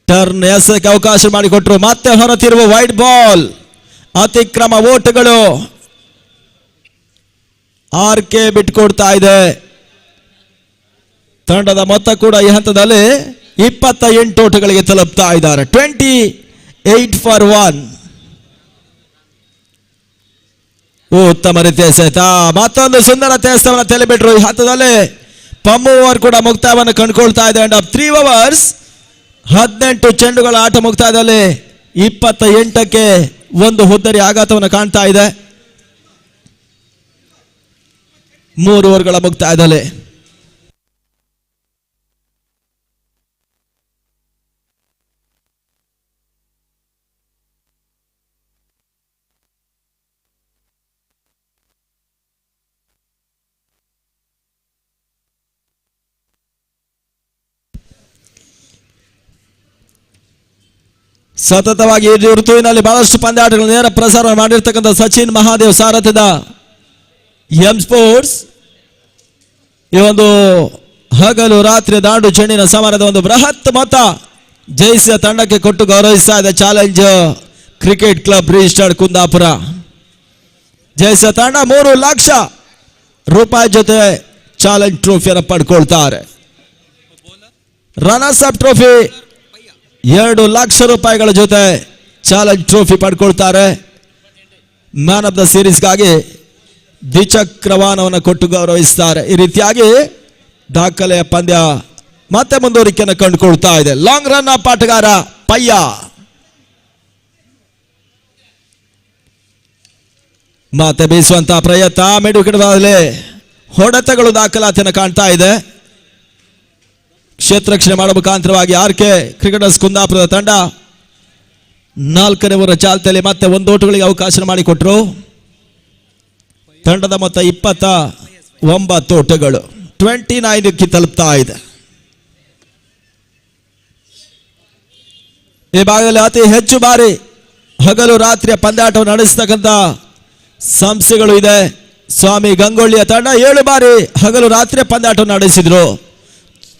ಟರ್ನ್ ಎಸಕ್ಕೆ ಅವಕಾಶ ಮಾಡಿಕೊಟ್ರು. ಮತ್ತೆ ಹೊರತಿರುವ ವೈಡ್ ಬಾಲ್, ಅತಿಕ್ರಮ ಓಟಗಳು RK ಬಿಟ್ಕೊಡ್ತಾ ಇದೆ. ತಂಡದ ಮೊತ್ತ ಕೂಡ ಈ ಹಂತದಲ್ಲಿ 28 ಓಟಗಳಿಗೆ ತಲುಪ್ತಾ ಇದ್ದಾರೆ. 28 ಫಾರ್ 1. ಉತ್ತಮ ರೀತಿಯ ಎಸೆತ, ಮತ್ತೊಂದು ಸುಂದರ ಎಸೆತವನ್ನು ತೆಲೆಬಿಟ್ರು. ಈ ಹಂತದಲ್ಲಿ ಪಮ್ಮು ಓವರ್ ಕೂಡ ಮುಕ್ತಾಯವನ್ನು ಕಂಡುಕೊಳ್ತಾ ಇದೆ. ಎಂಡ್ ಆಫ್ 3 overs, 18 ಚೆಂಡುಗಳ ಆಟ ಮುಕ್ತಾಯದಲ್ಲಿ 28ಕ್ಕೆ ಒಂದು ಹುದ್ದರಿ ಆಘಾತವನ್ನು ಕಾಣ್ತಾ ಇದೆ. 3 ಓವರ್ಗಳ ಮುಕ್ತಾಯದಲ್ಲಿ ಸತತವಾಗಿ ಈ ಋತುವಿನಲ್ಲಿ ಬಹಳಷ್ಟು ಪಂದ್ಯಾಟಗಳು ನೇರ ಪ್ರಸಾರ ಮಾಡಿರ್ತಕ್ಕಂಥ ಸಚಿನ್ ಮಹಾದೇವ್ ಸಾರಥ್ಯದ ಎಂ ಸ್ಪೋರ್ಟ್ಸ್ ಈ ಒಂದು ಹಗಲು ರಾತ್ರಿ ದಾಂಡು ಚೆಂಡಿನ ಸಮರದ ಒಂದು ಬೃಹತ್ ಮೊತ್ತ ಜಯಿಸಿದ ತಂಡಕ್ಕೆ ಕೊಟ್ಟು ಗೌರವಿಸ್ತಾ ಇದೆ challenge cricket club registered Kundapura. ಜಯಿಸಿದ ತಂಡ 3 ಲಕ್ಷ ರೂಪಾಯಿ ಜೊತೆ ಚಾಲೆಂಜ್ ಟ್ರೋಫಿಯನ್ನು ಪಡ್ಕೊಳ್ತಾರೆ. ರನ್ನರ್ಸ್ ಅಪ್ ಟ್ರೋಫಿ 2 ಲಕ್ಷ ರೂಪಾಯಿಗಳ ಜೊತೆ ಚಾಲೆಂಜ್ ಟ್ರೋಫಿ ಪಡ್ಕೊಳ್ತಾರೆ. ಮ್ಯಾನ್ ಆಫ್ ದ ಸೀರೀಸ್ಗಾಗಿ ದ್ವಿಚಕ್ರವಾಹನವನ್ನು ಕೊಟ್ಟು ಗೌರವಿಸ್ತಾರೆ. ಈ ರೀತಿಯಾಗಿ ದಾಖಲೆಯ ಪಂದ್ಯ ಮತ್ತೆ ಮುಂದುವರಿಕೆಯನ್ನು ಕಂಡುಕೊಳ್ತಾ ಇದೆ. ಲಾಂಗ್ ರನ್ ಆಟಗಾರ ಪಯ್ಯ ಮತ್ತೆ ಬೀಸುವಂತಹ ಪ್ರಯತ್ನ, ಮೆಡುಕಿಡದಲ್ಲಿ ಹೊಡೆತಗಳು ದಾಖಲಾತಿಯನ್ನು ಕಾಣ್ತಾ ಇದೆ. ಕ್ಷೇತ್ರರಕ್ಷಣೆ ಮಾಡುವ ಮುಖಾಂತರವಾಗಿ RK ಕ್ರಿಕೆಟರ್ಸ್ ಕುಂದಾಪುರದ ತಂಡ 4ನೇ ಓವರ್ ಚಾಲ್ತಿಯಲ್ಲಿ ಮತ್ತೆ 1 ಓಟಗಳಿಗೆ ಅವಕಾಶ ಮಾಡಿಕೊಟ್ರು. ತಂಡದ ಮೊತ್ತ 29 ಓಟಗಳು, 29ಕ್ಕೆ ತಲುಪ್ತಾ ಇದೆ. ಈ ಭಾಗದಲ್ಲಿ ಅತಿ ಹೆಚ್ಚು ಬಾರಿ ಹಗಲು ರಾತ್ರಿಯ ಪಂದ್ಯಾಟವನ್ನು ನಡೆಸತಕ್ಕಂಥ ಸಂಸ್ಥೆಗಳು ಇದೆ. ಸ್ವಾಮಿ ಗಂಗೊಳ್ಳಿಯ ತಂಡ 7 ಬಾರಿ ಹಗಲು ರಾತ್ರಿಯ ಪಂದ್ಯಾಟವನ್ನು ನಡೆಸಿದ್ರು.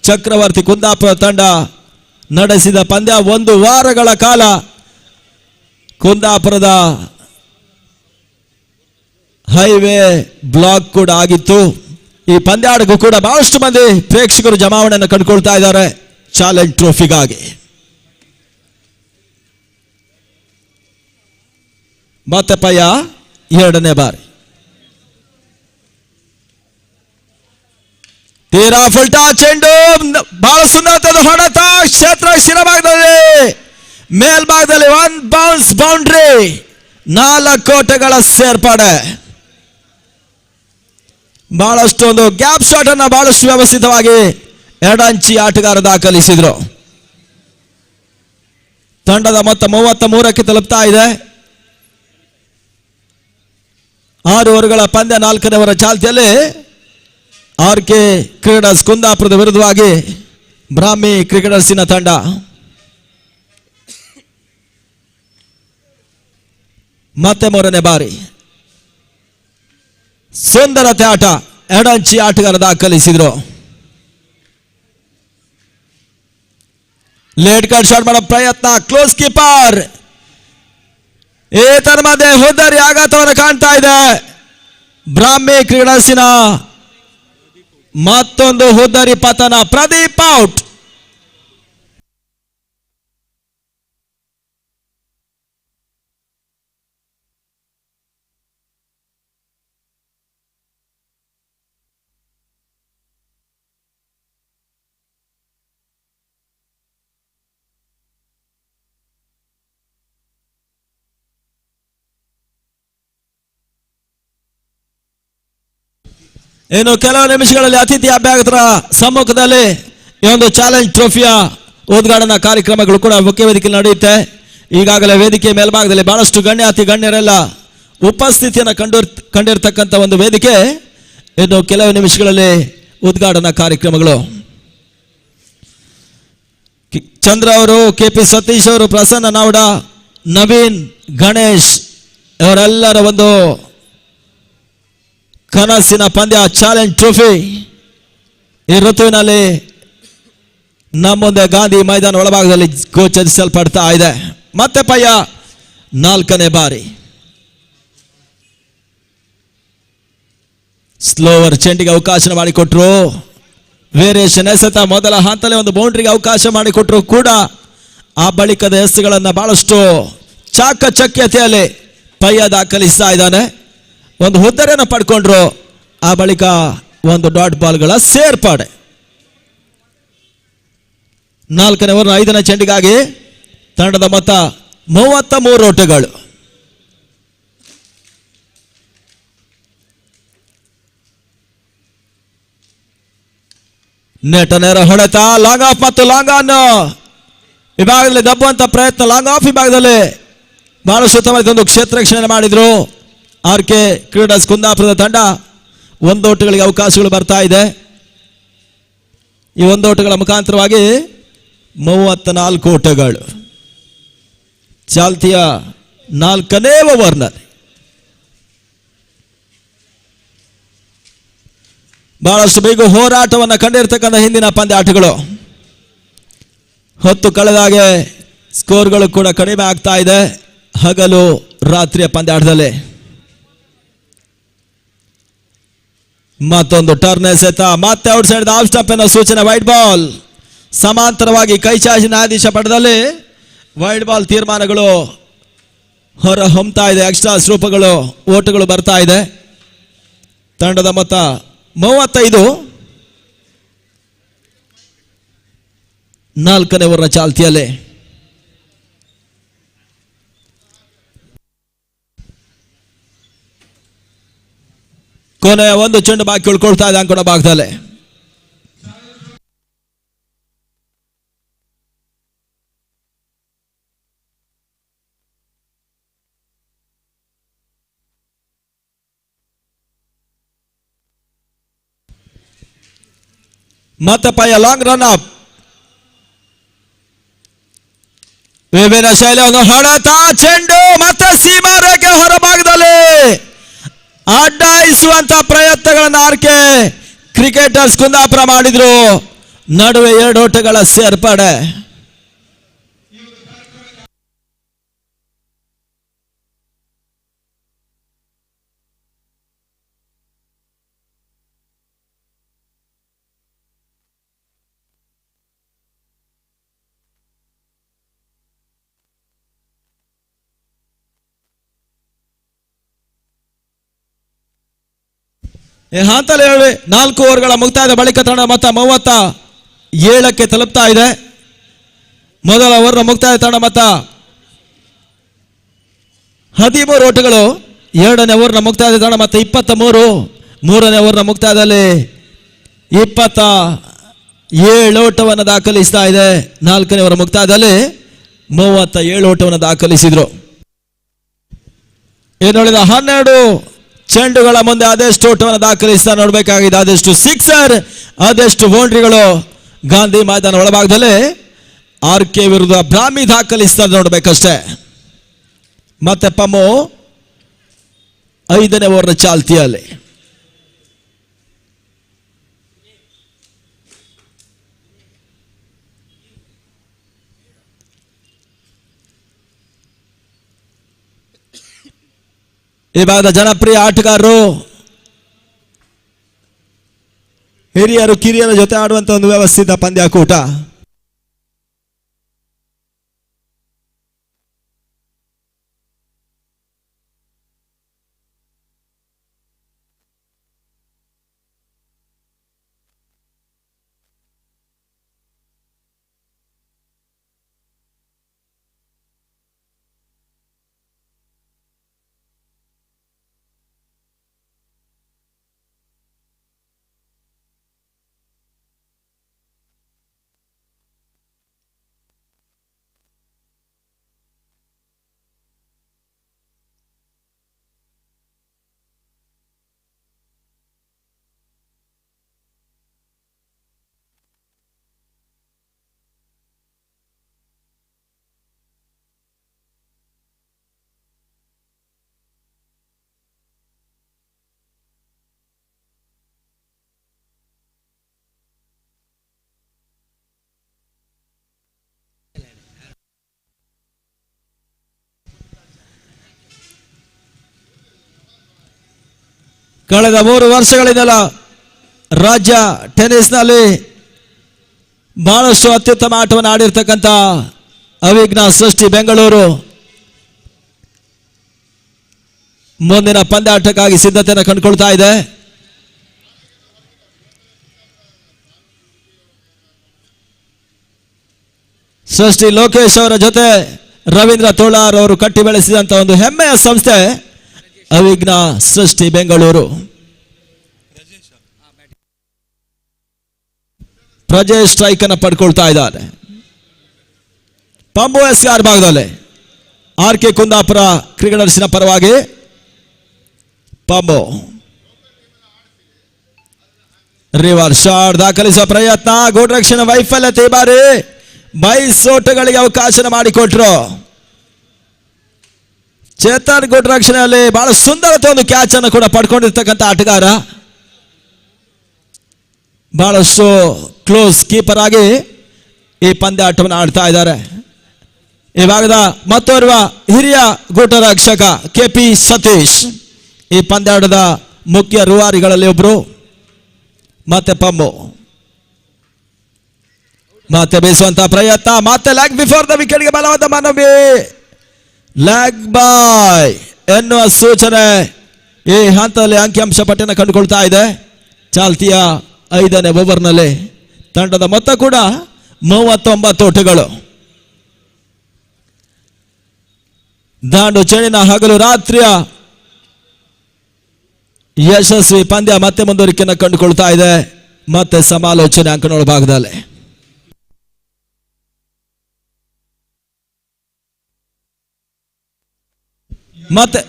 ಚಕ್ರವರ್ತಿ ಕುಂದಾಪುರ ತಂಡ ನಡೆಸಿದ ಪಂದ್ಯ 1 ವಾರಗಳ ಕಾಲ ಕುಂದಾಪುರದ ಹೈವೇ ಬ್ಲಾಕ್ ಕೂಡ ಆಗಿತ್ತು. ಈ ಪಂದ್ಯಾಟಕ್ಕೂ ಕೂಡ ಬಹಳಷ್ಟು ಮಂದಿ ಪ್ರೇಕ್ಷಕರು ಜಮಾವಣೆಯನ್ನು ಕಂಡುಕೊಳ್ತಾ ಇದ್ದಾರೆ ಚಾಲೆಂಜ್ ಟ್ರೋಫಿಗಾಗಿ. ಮತ್ತೆ ಪಯ್ಯ 2ನೇ ಬಾರಿ ತೀರಾ ಫುಲ್ಟಾ ಚೆಂಡು, ಬಹಳ ಸುಂದರ ಹೊಡೆತ, ಕ್ಷೇತ್ರ ಶಿರಭಾಗದಲ್ಲಿ ಮೇಲ್ಭಾಗದಲ್ಲಿ 1 ಬೌನ್ಸ್ ಬೌಂಡ್ರಿ, 4 ಓಟಗಳ ಸೇರ್ಪಡೆ. ಬಹಳಷ್ಟು ಒಂದು ಗ್ಯಾಪ್ ಶಾಟ್ ಅನ್ನ ಬಹಳಷ್ಟು ವ್ಯವಸ್ಥಿತವಾಗಿ ಎಡಂಚಿ ಆಟಗಾರ ದಾಖಲಿಸಿದ್ರು. ತಂಡದ ಮೊತ್ತ 33ಕ್ಕೆ ತಲುಪ್ತಾ ಇದೆ. 6 ಓವರ್ಗಳ ಪಂದ್ಯ 4ನೇ ಓವರ್ ಚಾಲ್ತಿಯಲ್ಲಿ RK ಕ್ರಿಕೆಟರ್ಸ್ ಕುಂದಾಪುರದ ವಿರುದ್ಧವಾಗಿ ಬ್ರಾಹ್ಮಿ ಕ್ರಿಕೆಟರ್ಸಿನ ತಂಡ ಮತ್ತೆ 3ನೇ ಬಾರಿ ಸುಂದರತೆ ಆಟ, ಎಡಂಚಿ ಆಟಗಾರ ದಾಖಲಿಸಿದ್ರು. ಲೇಟ್ ಕಾರ್ಡ್ ಶಾಟ್ ಮಾಡೋ ಪ್ರಯತ್ನ, ಕ್ಲೋಸ್ ಕೀಪರ್. ಏತರ ಮಧ್ಯೆ ಹುದ್ದರಿ ಆಘಾತವನ್ನು ಕಾಣ್ತಾ ಇದೆ. ಬ್ರಾಹ್ಮಿ ಕ್ರಿಕೆಟರ್ಸಿನ ಮತ್ತೊಂದು ಹುದ್ದರಿ ಪತನ, ಪ್ರದೀಪ್ ಔಟ್. ಇನ್ನು ಕೆಲವು ನಿಮಿಷಗಳಲ್ಲಿ ಅತಿಥಿ ಅಭ್ಯಾಗತರ ಸಮ್ಮುಖದಲ್ಲಿ ಈ ಒಂದು ಚಾಲೆಂಜ್ ಟ್ರೋಫಿಯ ಉದ್ಘಾಟನಾ ಕಾರ್ಯಕ್ರಮಗಳು ಕೂಡ ಮುಖ್ಯ ವೇದಿಕೆಯಲ್ಲಿ ನಡೆಯುತ್ತೆ. ಈಗಾಗಲೇ ವೇದಿಕೆ ಮೇಲ್ಭಾಗದಲ್ಲಿ ಬಹಳಷ್ಟು ಅತಿ ಗಣ್ಯರೆಲ್ಲ ಉಪಸ್ಥಿತಿಯನ್ನು ಕಂಡಿರ್ತಕ್ಕಂಥ ಒಂದು ವೇದಿಕೆ. ಇನ್ನು ಕೆಲವು ನಿಮಿಷಗಳಲ್ಲಿ ಉದ್ಘಾಟನಾ ಕಾರ್ಯಕ್ರಮಗಳು. ಚಂದ್ರ ಅವರು, KP ಸತೀಶ್ ಅವರು, ಪ್ರಸನ್ನ ನಾವಡ, ನವೀನ್, ಗಣೇಶ್ ಇವರೆಲ್ಲರ ಒಂದು ಕನಸಿನ ಪಂದ್ಯ ಚಾಲೆಂಜ್ ಟ್ರೋಫಿ ಈ ಋತುವಿನಲ್ಲಿ ನಮ್ಮ ಮುಂದೆ ಗಾಂಧಿ ಮೈದಾನ ಒಳಭಾಗದಲ್ಲಿ ಗೋಚರಿಸಲ್ಪಡ್ತಾ ಇದೆ. ಮತ್ತೆ ಪಯ್ಯ 4ನೇ ಬಾರಿ ಸ್ಲೋವರ್ ಚೆಂಡಿಗೆ ಅವಕಾಶ ಮಾಡಿಕೊಟ್ರು. ವೇರಿಯೇಷನ್ ಎಸೆತ ಮೊದಲ ಹಂತದಲ್ಲಿ ಒಂದು ಬೌಂಡ್ರಿಗೆ ಅವಕಾಶ ಮಾಡಿಕೊಟ್ರು ಕೂಡ ಆ ಬಳಿಕದ ಎಸ್ಗಳನ್ನು ಬಹಳಷ್ಟು ಚಾಕಚಕ್ಯತೆಯಲ್ಲಿ ಪಯ್ಯ ದಾಖಲಿಸ್ತಾ ಇದ್ದಾನೆ. ಒಂದು ಹುದ್ದರೆಯನ್ನು ಪಡ್ಕೊಂಡ್ರು. ಆ ಬಳಿಕ ಒಂದು ಡಾಟ್ ಬಾಲ್ಗಳ ಸೇರ್ಪಾಡೆ. 4ನೇ ಓವರ್ 5ನೇ ಚೆಂಡಿಗಾಗಿ ತಂಡದ ಮೊತ್ತ 33 ಓಟಗಳು. ನೆಟ ನೇರ ಹೊಡೆತ, ಲಾಂಗ್ ಆಫ್ ಮತ್ತು ಲಾಂಗ್ ಆನ್ ವಿಭಾಗದಲ್ಲಿ ದಬ್ಬುವಂತ ಪ್ರಯತ್ನ. ಲಾಂಗ್ ಆಫ್ ವಿಭಾಗದಲ್ಲಿ ಬಹಳಷ್ಟು ಉತ್ತಮವಾದ ಒಂದು ಕ್ಷೇತ್ರ ರಕ್ಷಣೆ ಮಾಡಿದ್ರು RK ಕ್ರೀಡಾಸ್ ಕುಂದಾಪುರದ ತಂಡ. 1 ಓಟಗಳಿಗೆ ಅವಕಾಶಗಳು ಬರ್ತಾ ಇದೆ. ಈ 1 ಓಟಗಳ ಮುಖಾಂತರವಾಗಿ 34 ಓಟಗಳು ಚಾಲ್ತಿಯ 4ನೇ ಓವರ್ನಲ್ಲಿ. ಬಹಳಷ್ಟು ಬೇಗ ಹೋರಾಟವನ್ನು ಕಂಡಿರ್ತಕ್ಕಂಥ ಹಿಂದಿನ ಪಂದ್ಯಾಟಗಳು. ಹೊತ್ತು ಕಳೆದಾಗೆ ಸ್ಕೋರ್ಗಳು ಕೂಡ ಕಡಿಮೆ ಆಗ್ತಾ ಇದೆ ಹಗಲು ರಾತ್ರಿಯ ಪಂದ್ಯಾಟದಲ್ಲಿ. ಮತ್ತೊಂದು ಟರ್ನ್ ಎಸೆತ, ಮತ್ತೆ ಔಟ್ ಸೈಡ್ ಆಫ್ ಸ್ಟಂಪ್ ಎನ್ನುವ ಸೂಚನೆ. ವೈಡ್ ಬಾಲ್ ಸಮಾಂತರವಾಗಿ ಕೈ ಚಾಚಿನ ಆದೇಶ ಪಡೆದಲ್ಲಿ ವೈಡ್ ಬಾಲ್ ತೀರ್ಮಾನಗಳು ಹೊರ ಹೊಮ್ತಾ ಇದೆ. ಎಕ್ಸ್ಟ್ರಾ ರೂಪಗಳು ಓಟಗಳು ಬರ್ತಾ ಇದೆ. ತಂಡದ ಮೊತ್ತ 35. 4ನೇ ಓವರ್ನ ಚಾಲ್ತಿಯಲ್ಲಿ ಕೊನೆಯ ಒಂದು ಚೆಂಡು ಬಾಕಿ ಉಳ್ಕೊಳ್ತಾ ಇದೆ ಅಂಕಣ ಭಾಗದಲ್ಲಿ. ಮತ್ತೆ ಪಯ್ಯ ಲಾಂಗ್ ರನ್ ಅಪ್. ವಿಭಿನ್ನ ಶೈಲಿ ಒಂದು ಹೊಡೆತ, ಚೆಂಡು ಮತ್ತೆ ಸೀಮಾ ರೇಖೆ ಹೊರಭಾಗದಲ್ಲಿ ಅಡ್ಡಾಯಿಸುವಂತ ಪ್ರಯತ್ನಗಳನ್ನು RK ಕ್ರಿಕೆಟರ್ಸ್ ಕುಂದಾಪುರ ಮಾಡಿದ್ರು. ನಡುವೆ 2 ಓಟಗಳ ಸೇರ್ಪಡೆ. ಹಂತಲ್ಲಿ 4 ಓವರ್ಗಳ ಮುಕ್ತಾಯದ ಬಳಿಕ ತಂಡ ಮೊತ್ತ 37ಕ್ಕೆ ತಲುಪ್ತಾ ಇದೆ. ಮೊದಲ ಓವರ್ನ ಮುಕ್ತಾಯ ತಂಡ ಮೊತ್ತ 13 ಓಟಗಳು. 2ನೇ ಓವರ್ನ ಮುಕ್ತಾಯದ ತಂಡ ಮೊತ್ತ 23. 3ನೇ ಓವರ್ನ ಮುಕ್ತಾಯದಲ್ಲಿ 27 ಓಟವನ್ನು ದಾಖಲಿಸ್ತಾ ಇದೆ. 4ನೇ ಓವರ್ ಮುಕ್ತಾಯದಲ್ಲಿ 37 ಓಟವನ್ನು ದಾಖಲಿಸಿದ್ರು. ಇನ್ನುಳಿದ 12 ಚೆಂಡುಗಳ ಮುಂದೆ ಅದೆಷ್ಟು ಓಟವನ್ನು ದಾಖಲಿಸ್ತಾ ನೋಡಬೇಕಾಗಿದೆ. ಅದೆಷ್ಟು ಸಿಕ್ಸರ್, ಅದೆಷ್ಟು ಬೌಂಡ್ರಿಗಳು ಗಾಂಧಿ ಮೈದಾನ ಒಳಭಾಗದಲ್ಲಿ RK ವಿರುದ್ಧ ಬ್ರಾಹ್ಮಿ ದಾಖಲಿಸ್ತಾ ನೋಡಬೇಕಷ್ಟೇ. ಮತ್ತೆ ಪಮ್ಮು 5ನೇ ಓವರ್ನ ಚಾಲ್ತಿಯಲ್ಲಿ. ಈ ಭಾಗದ ಜನಪ್ರಿಯ ಆಟಗಾರರು, ಹಿರಿಯರು ಕಿರಿಯರ ಜೊತೆ ಆಡುವಂತ ಒಂದು ವ್ಯವಸ್ಥಿತ ಪಂದ್ಯಾಕೂಟ. ಕಳೆದ 3 ವರ್ಷಗಳಿಂದಲ ರಾಜ್ಯ ಟೆನ್ನಿಸ್ನಲ್ಲಿ ಬಹಳಷ್ಟು ಅತ್ಯುತ್ತಮ ಆಟವನ್ನು ಆಡಿರ್ತಕ್ಕಂಥ ಅವಿಘ್ನ ಸೃಷ್ಟಿ ಬೆಂಗಳೂರು ಮುಂದಿನ ಪಂದ್ಯಾಟಕ್ಕಾಗಿ ಸಿದ್ಧತೆಯನ್ನು ಕಂಡುಕೊಳ್ತಾ ಇದೆ. ಸೃಷ್ಟಿ ಲೋಕೇಶ್ ಅವರ ಜೊತೆ ರವೀಂದ್ರ ತೋಳಾರ್ ಅವರು ಕಟ್ಟಿ ಬೆಳೆಸಿದಂತ ಒಂದು ಹೆಮ್ಮೆಯ ಸಂಸ್ಥೆ ಅವಿಘ್ನ ಸೃಷ್ಟಿ ಬೆಂಗಳೂರು. ಪ್ರಜೇಶ್ ಸ್ಟ್ರೈಕ್ ಅನ್ನು ಪಡ್ಕೊಳ್ತಾ ಇದ್ದಾರೆ. ಪಂಬು ಎಸ್ಆರ್ ಭಾಗದಲ್ಲಿ ಆರ್.ಕೆ. ಕುಂದಾಪುರ ಕ್ರಿಕೆಟರ್ಸಿನ ಪರವಾಗಿ ಪಂಬು ರಿವರ್ಸ್ ಶಾಟ್ ದಾಖಲಿಸುವ ಪ್ರಯತ್ನ, ಗುಡ್ ರಕ್ಷಣೆ ವೈಫಲ್ಯತೆ. ಈ ಬಾರಿ ಬೈಸೋಟಗಳಿಗೆ ಅವಕಾಶ ಮಾಡಿಕೊಟ್ರು. ಚೇತನ್ ಗುಡ್ ರಕ್ಷಣೆಯಲ್ಲಿ ಬಹಳ ಸುಂದರತೆ ಒಂದು ಕ್ಯಾಚ್ ಅನ್ನು ಕೂಡ ಪಡ್ಕೊಂಡಿರ್ತಕ್ಕಂಥ ಆಟಗಾರ. ಬಹಳಷ್ಟು ಕ್ಲೋಸ್ ಕೀಪರ್ ಆಗಿ ಈ ಪಂದ್ಯಾಟವನ್ನು ಆಡ್ತಾ ಇದ್ದಾರೆ. ಈ ಭಾಗದ ಮತ್ತೋರ್ವ ಹಿರಿಯ ಗೂಟ ರಕ್ಷಕ ಕೆಪಿ ಸತೀಶ್ ಈ ಪಂದ್ಯಾಟದ ಮುಖ್ಯ ರೂವಾರಿಗಳಲ್ಲಿ ಒಬ್ರು. ಮತ್ತೆ ಪಂಬು ಮತ್ತೆ ಬೀಸುವಂತಹ ಪ್ರಯತ್ನ, ಮತ್ತೆ ಲೆಗ್ ಬಿಫೋರ್ ದ ವಿಕೆಟ್ಗೆ ಬಲವಾದ ಮನವಿ, ಲೆಗ್ ಬಾಯ್ ಎನ್ನುವ ಸೂಚನೆ ಈ ಹಂತದಲ್ಲಿ ಅಂಕಿಅಂಶ ಪಟ್ಟಿಯನ್ನು ಕಂಡುಕೊಳ್ತಾ ಇದೆ. ಚಾಲ್ತಿಯ 5ನೇ ಓವರ್ನಲ್ಲಿ ತಂಡದ ಮೊತ್ತ ಕೂಡ 39 ಓಟಗಳು. ದಾಂಡು ಚೆಂಡಿನ ಹಗಲು ರಾತ್ರಿಯ ಯಶಸ್ವಿ ಪಂದ್ಯ ಮತ್ತೆ ಮುಂದುವರಿಕೆಯನ್ನು ಕಂಡುಕೊಳ್ತಾ ಇದೆ. ಮತ್ತೆ ಸಮಾಲೋಚನೆ ಅಂಕಣಗಳ ಭಾಗದಲ್ಲಿ ಮತ್ತೆ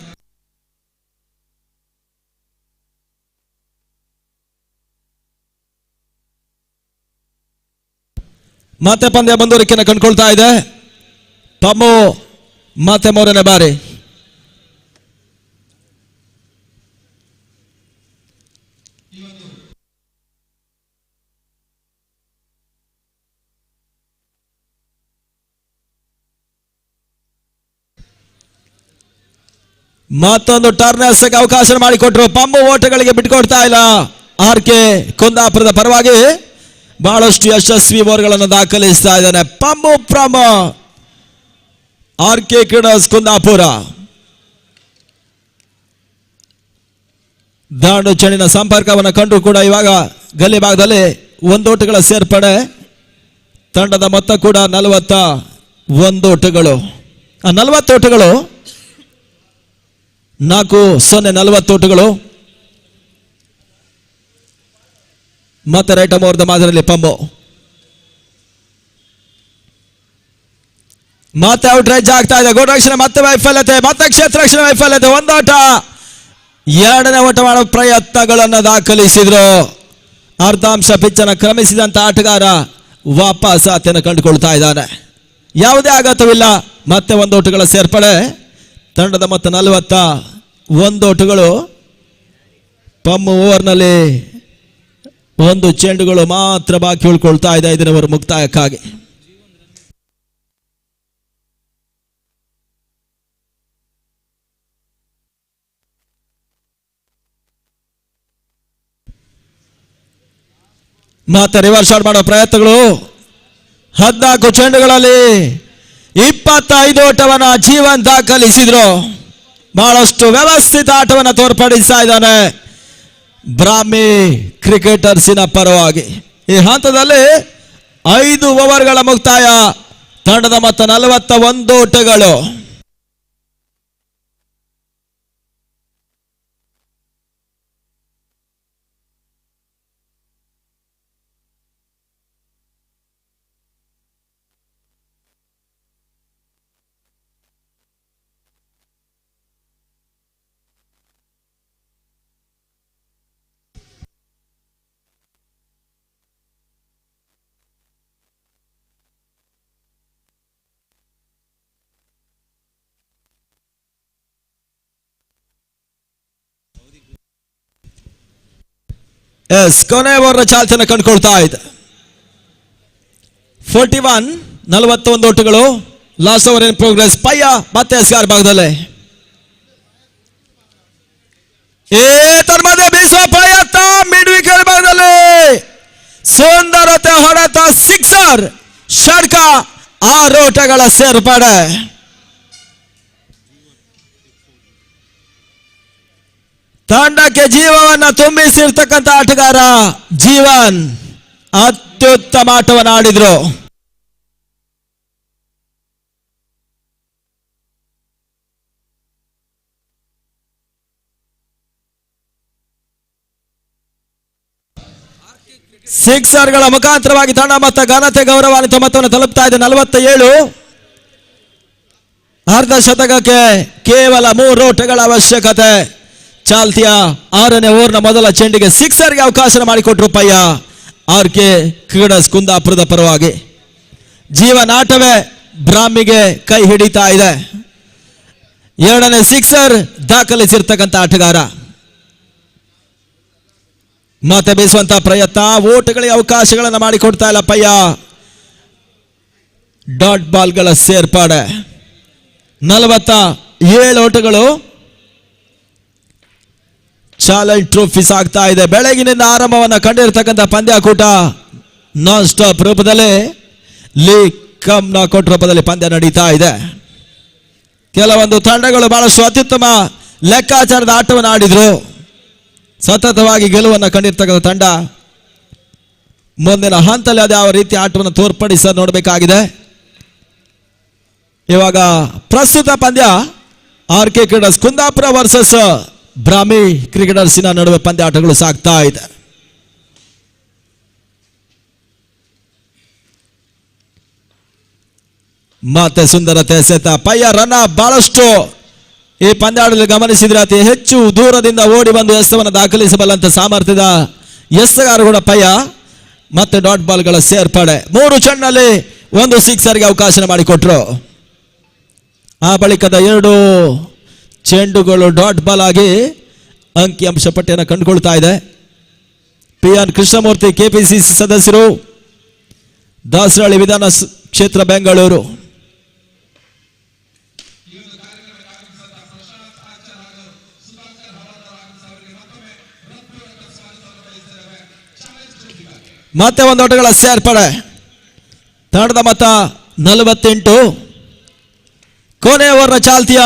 ಮತ್ತೆ ಪಂದ್ಯ ಮುಂದುವರಿಕೆಯನ್ನು ಕಂಡುಕೊಳ್ತಾ ಇದೆ. ಪಂಬು ಮತ್ತೆ 3ನೇ ಬಾರಿ ಮತ್ತೊಂದು ಟರ್ನರ್ಸ್ ಅವಕಾಶ ಮಾಡಿಕೊಟ್ರು. ಪಂಬು ಓಟಗಳಿಗೆ ಬಿಟ್ಕೊಡ್ತಾ ಇಲ್ಲ. ಆರ್.ಕೆ. ಕುಂದಾಪುರದ ಪರವಾಗಿ ಬಹಳಷ್ಟು ಯಶಸ್ವಿ ಓವರ್ಗಳನ್ನು ದಾಖಲಿಸ್ತಾ ಇದ್ದಾನೆ ಪಂಬು ಫ್ರಮ್ ಆರ್.ಕೆ. ಕ್ರೀಡರ್ಸ್ ಕುಂದಾಪುರ. ದಾಂಡು ಚೆಂಡಿನ ಸಂಪರ್ಕವನ್ನು ಕಂಡು ಕೂಡ ಇವಾಗ ಗಲ್ಲಿ ಭಾಗದಲ್ಲಿ 1 ಓಟಗಳ ಸೇರ್ಪಡೆ. ತಂಡದ ಮೊತ್ತ ಕೂಡ 41 ಓಟಗಳು. 40 ಓಟಗಳು 4-0 40 ಓಟಗಳು. ಮತ್ತೆ ರೈಟ್ ಓವರ್ ಮಾದರಿಯಲ್ಲಿ ಪಂಬು ಮತ್ತೆ ಔಟ್ ರೈಜ್ ಆಗ್ತಾ ಇದೆ. ಗೋಡ್ ರಕ್ಷಣೆ ಮತ್ತೆ ವೈಫಲ್ಯತೆ, ಮತ್ತೆ ಕ್ಷೇತ್ರ ರಕ್ಷಣೆ ವೈಫಲ್ಯತೆ. 1 ಓಟ 2ನೇ ಓಟ ಮಾಡುವ ಪ್ರಯತ್ನಗಳನ್ನು ದಾಖಲಿಸಿದ್ರು. ಅರ್ಧಾಂಶ ಪಿಚ್ಚನ್ನು ಕ್ರಮಿಸಿದಂತ ಆಟಗಾರ ವಾಪಸ್ ಆತನ ಕಂಡುಕೊಳ್ತಾ ಇದ್ದಾನೆ. ಯಾವುದೇ ಆಘಾತವಿಲ್ಲ. ಮತ್ತೆ 1 ಓಟಗಳ ಸೇರ್ಪಡೆ. ತಂಡದ ಮೊತ್ತ 41 ಓಟಗಳು. ಪಂಬು ಓವರ್ನಲ್ಲಿ 1 ಚೆಂಡುಗಳು ಮಾತ್ರ ಬಾಕಿ ಉಳ್ಕೊಳ್ತಾ ಇದೆ 5ನೇ ಓವರ್ ಮುಕ್ತಾಯಕ್ಕಾಗಿ. ಮತ್ತೆ ರಿವರ್ಸ್ ಶಾಟ್ ಮಾಡುವ ಪ್ರಯತ್ನಗಳು. 14 ಚೆಂಡುಗಳಲ್ಲಿ 25 ಓಟವನ್ನು ಜೀವನ್ ದಾಖಲಿಸಿದ್ರು. ಬಹಳಷ್ಟು ವ್ಯವಸ್ಥಿತ ಆಟವನ್ನು ತೋರ್ಪಡಿಸ್ತಾ ಇದ್ದಾನೆ ಬ್ರಾಹ್ಮಿ ಕ್ರಿಕೆಟರ್ಸಿನ ಪರವಾಗಿ. ಈ ಹಂತದಲ್ಲಿ 5 ಓವರ್ಗಳ ಮುಕ್ತಾಯ. ತಂಡದ ಮೊತ್ತ 41 ಓಟಗಳು. ಎಸ್ ಕೊನೆ ಓವರ್ ಚಾಲ್ತಿಯನ್ನು ಕಂಡುಕೊಳ್ತಾ ಇದೆ. 41 ಓಟಗಳು. Last over in progress. ಪಯ್ಯ ಮತ್ತೆ ಎಸ್ಆರ್ ಭಾಗದಲ್ಲಿ ತನ್ಮಧ್ಯೆ ಬೀಸುವ ಪ್ರಯತ್ನ ಮಿಡ್ ವಿಕೆಟ್ ಭಾಗದಲ್ಲಿ ಸುಂದರತೆ ಹೊಡೆತ ಸಿಕ್ಸರ್ ಷಡ್ಕ 6 ಓಟಗಳ ಸೇರ್ಪಡೆ. ತಂಡಕ್ಕೆ ಜೀವವನ್ನ ತುಂಬಿಸಿರ್ತಕ್ಕಂಥ ಆಟಗಾರ ಜೀವನ್ ಅತ್ಯುತ್ತಮ ಆಟವನ್ನು ಆಡಿದ್ರು. ಸಿಕ್ಸರ್ಗಳ ಮುಖಾಂತರವಾಗಿ ತಂಡ ಮತ್ತು ಘನತೆ ಗೌರವಾನ್ವಿತ ಮೊತ್ತವನ್ನು ತಲುಪ್ತಾ ಇದೆ. 47. ಅರ್ಧ ಶತಕಕ್ಕೆ ಕೇವಲ 3 ಓಟಗಳ ಅವಶ್ಯಕತೆ. ಚಾಲ್ತಿಯ 6ನೇ ಓವರ್ನ ಮೊದಲ ಚೆಂಡಿಗೆ ಸಿಕ್ಸರ್ಗೆ ಅವಕಾಶ ಮಾಡಿಕೊಟ್ರು ಪಯ್ಯ. RK ಕ್ರೀಡರ್ಸ್ ಕುಂದಾಪುರದ ಪರವಾಗಿ ಜೀವನ್ ಆಟವೇ ಬ್ರಾಹ್ಮಿಗೆ ಕೈ ಹಿಡಿತಾ ಇದೆ. 2ನೇ ಸಿಕ್ಸರ್ ದಾಖಲಿಸಿರ್ತಕ್ಕಂಥ ಆಟಗಾರ. ಮತ್ತೆ ಬೀಸುವಂತ ಪ್ರಯತ್ನ, ಓಟಗಳಿಗೆ ಅವಕಾಶಗಳನ್ನು ಮಾಡಿಕೊಡ್ತಾ ಇಲ್ಲ ಪಯ್ಯ. ಡಾಟ್ ಬಾಲ್ಗಳ ಸೇರ್ಪಾಡೆ. 47 ಓಟಗಳು ಚಾಲೆಂಜ್ ಟ್ರೋಫಿ ಸಾಗ್ತಾ ಇದೆ. ಬೆಳಗಿನಿಂದ ಆರಂಭವನ್ನು ಕಂಡಿರ್ತಕ್ಕಂಥ ಪಂದ್ಯಾಕೂಟ ನಾನ್ ಸ್ಟಾಪ್ ರೂಪದಲ್ಲಿ ಲೀಗ್ ಕಮ್ ನಾಕೌಟ್ ರೂಪದಲ್ಲಿ ಪಂದ್ಯ ನಡೀತಾ ಇದೆ. ಕೆಲವೊಂದು ತಂಡಗಳು ಬಹಳಷ್ಟು ಅತ್ಯುತ್ತಮ ಲೆಕ್ಕಾಚಾರದ ಆಟವನ್ನು ಆಡಿದ್ರು. ಸತತವಾಗಿ ಗೆಲುವನ್ನು ಕಂಡಿರ್ತಕ್ಕಂಥ ತಂಡ ಮುಂದಿನ ಹಂತದಲ್ಲಿ ಅದ್ಯಾವ ರೀತಿ ಆಟವನ್ನು ತೋರ್ಪಡಿಸ ನೋಡಬೇಕಾಗಿದೆ. ಇವಾಗ ಪ್ರಸ್ತುತ ಪಂದ್ಯ RK ಕ್ರೀಡರ್ಸ್ ಕುಂದಾಪುರ ವರ್ಸಸ್ ಬ್ರಾಹ್ಮಿ ಕ್ರಿಕೆಟರ್ಸಿನ ನಡುವೆ ಪಂದ್ಯ ಆಟಗಳು ಸಾಗ್ತಾ ಇದೆ. ಮತ್ತೆ ಸುಂದರತೆ ಎಸೆತ ಪಯ್ಯ ರನ್ನ ಬಹಳಷ್ಟು ಈ ಪಂದ್ಯಾಟದಲ್ಲಿ ಗಮನಿಸಿದ್ರೆ ಅತಿ ಹೆಚ್ಚು ದೂರದಿಂದ ಓಡಿ ಬಂದು ಎಸೆತವನ್ನು ದಾಖಲಿಸಬಲ್ಲಂತ ಸಾಮರ್ಥ್ಯದ ಎಸೆಗಾರ ಕೂಡ ಪಯ್ಯ. ಮತ್ತೆ ಡಾಟ್ ಬಾಲ್ಗಳ ಸೇರ್ಪಡೆ. 3 ಚೆಂಡಿನಲ್ಲಿ 1 ಸಿಕ್ಸರ್ಗೆ ಅವಕಾಶ ಮಾಡಿಕೊಟ್ರು. ಆ ಬಳಿಕದ 2 ಚೆಂಡುಗಳು ಡಾಟ್ ಬಾಲ್ ಆಗಿ ಅಂಕಿಅಂಶ ಪಟ್ಟಿಯನ್ನು ಕಂಡುಕೊಳ್ತಾ ಇದೆ. PN ಕೃಷ್ಣಮೂರ್ತಿ KPCC ಸದಸ್ಯರು, ದಾಸರಹಳ್ಳಿ ವಿಧಾನ ಕ್ಷೇತ್ರ ಬೆಂಗಳೂರು. ಮತ್ತೆ 1 ಓಟಗಳ ಸೇರ್ಪಡೆ. ತಂಡದ ಮೊತ್ತ 48. ಕೊನೆಯ ಓವರ್ನ ಚಾಲ್ತಿಯ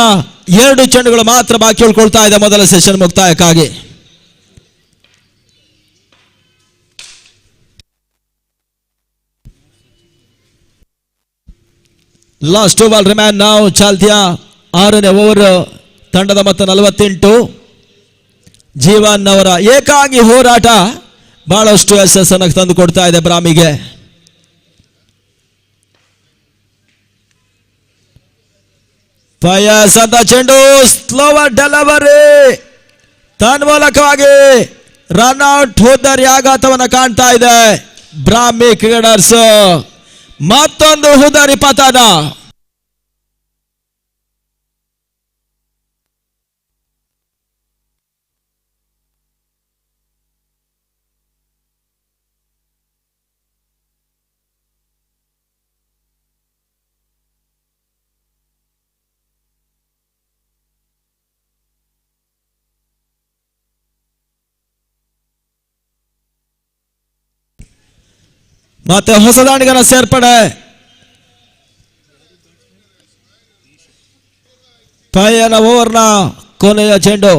2 ಚೆಂಡುಗಳು ಮಾತ್ರ ಬಾಕಿ ಉಳ್ಕೊಳ್ತಾ ಇದೆ ಮೊದಲ ಸೆಷನ್ ಮುಕ್ತಾಯಕ್ಕಾಗಿ. ಲಾಸ್ಟ್ ಬಾಲ್ ರಿಮ್ಯಾನ್ ನಾವು. ಚಾಲ್ತಿಯ 6ನೇ ಓವರ್. ತಂಡದ ಮೊತ್ತ 48. ಜೀವನ್ ಅವರ ಏಕಾಂಗಿ ಹೋರಾಟ ಬಹಳಷ್ಟು ಯಶಸ್ಸನ್ನು ತಂದು ಕೊಡ್ತಾ ಇದೆ ಬ್ರಾಹ್ಮಿಗೆ. ಫಯಸ್ ಅಂತ ಚೆಂಡು, ಸ್ಲೋವರ್ ಡೆಲಿವರಿ, ತನ್ಮೂಲಕವಾಗಿ ರನ್ಔಟ್ ಹೋದರಿ ಆಘಾತವನ್ನು ಕಾಣ್ತಾ ಇದೆ ಬ್ರಾಹ್ಮಿ ಕ್ರಿಕೆಟರ್ಸ್. ಮತ್ತೊಂದು ಹುದರಿ ಪತನ. ಮತ್ತೆ ಹೊಸ ದಾಂಡಿಗನ ಸೇರ್ಪಡೆ. ಪಯನ ಓವರ್ನ ಕೊನೆಯ ಚೆಂಡು.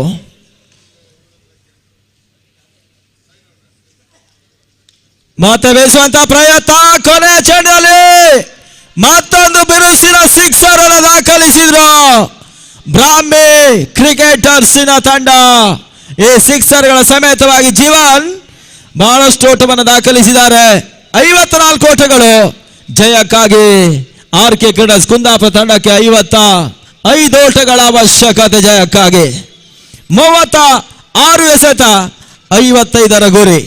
ಮತ್ತೆ ಬೇಯಿಸುವಂತ ಪ್ರಯತ್ನ. ಕೊನೆಯ ಚೆಂಡಲ್ಲಿ ಮತ್ತೊಂದು ಬಿರುಸಿನ ಸಿಕ್ಸರ್ ಅನ್ನು ದಾಖಲಿಸಿದ್ರು ಬ್ರಾಹ್ಮಿ ಕ್ರಿಕೆಟರ್ಸಿನ ತಂಡ. ಈ ಸಿಕ್ಸರ್ಗಳ ಸಮೇತವಾಗಿ ಜೀವನ್ ಬಹಳಷ್ಟು ಓಟವನ್ನು ದಾಖಲಿಸಿದ್ದಾರೆ. 54 ಓಟಗಳು ಜಯಕ್ಕಾಗಿ RK ಕ್ರೀಡರ್ಸ್ ಕುಂದಾಪುರ ತಂಡಕ್ಕೆ 55 ಓಟಗಳ ಅವಶ್ಯಕತೆ ಜಯಕ್ಕಾಗಿ. 36 ಎಸೆತ, 55ರ ಗುರಿ.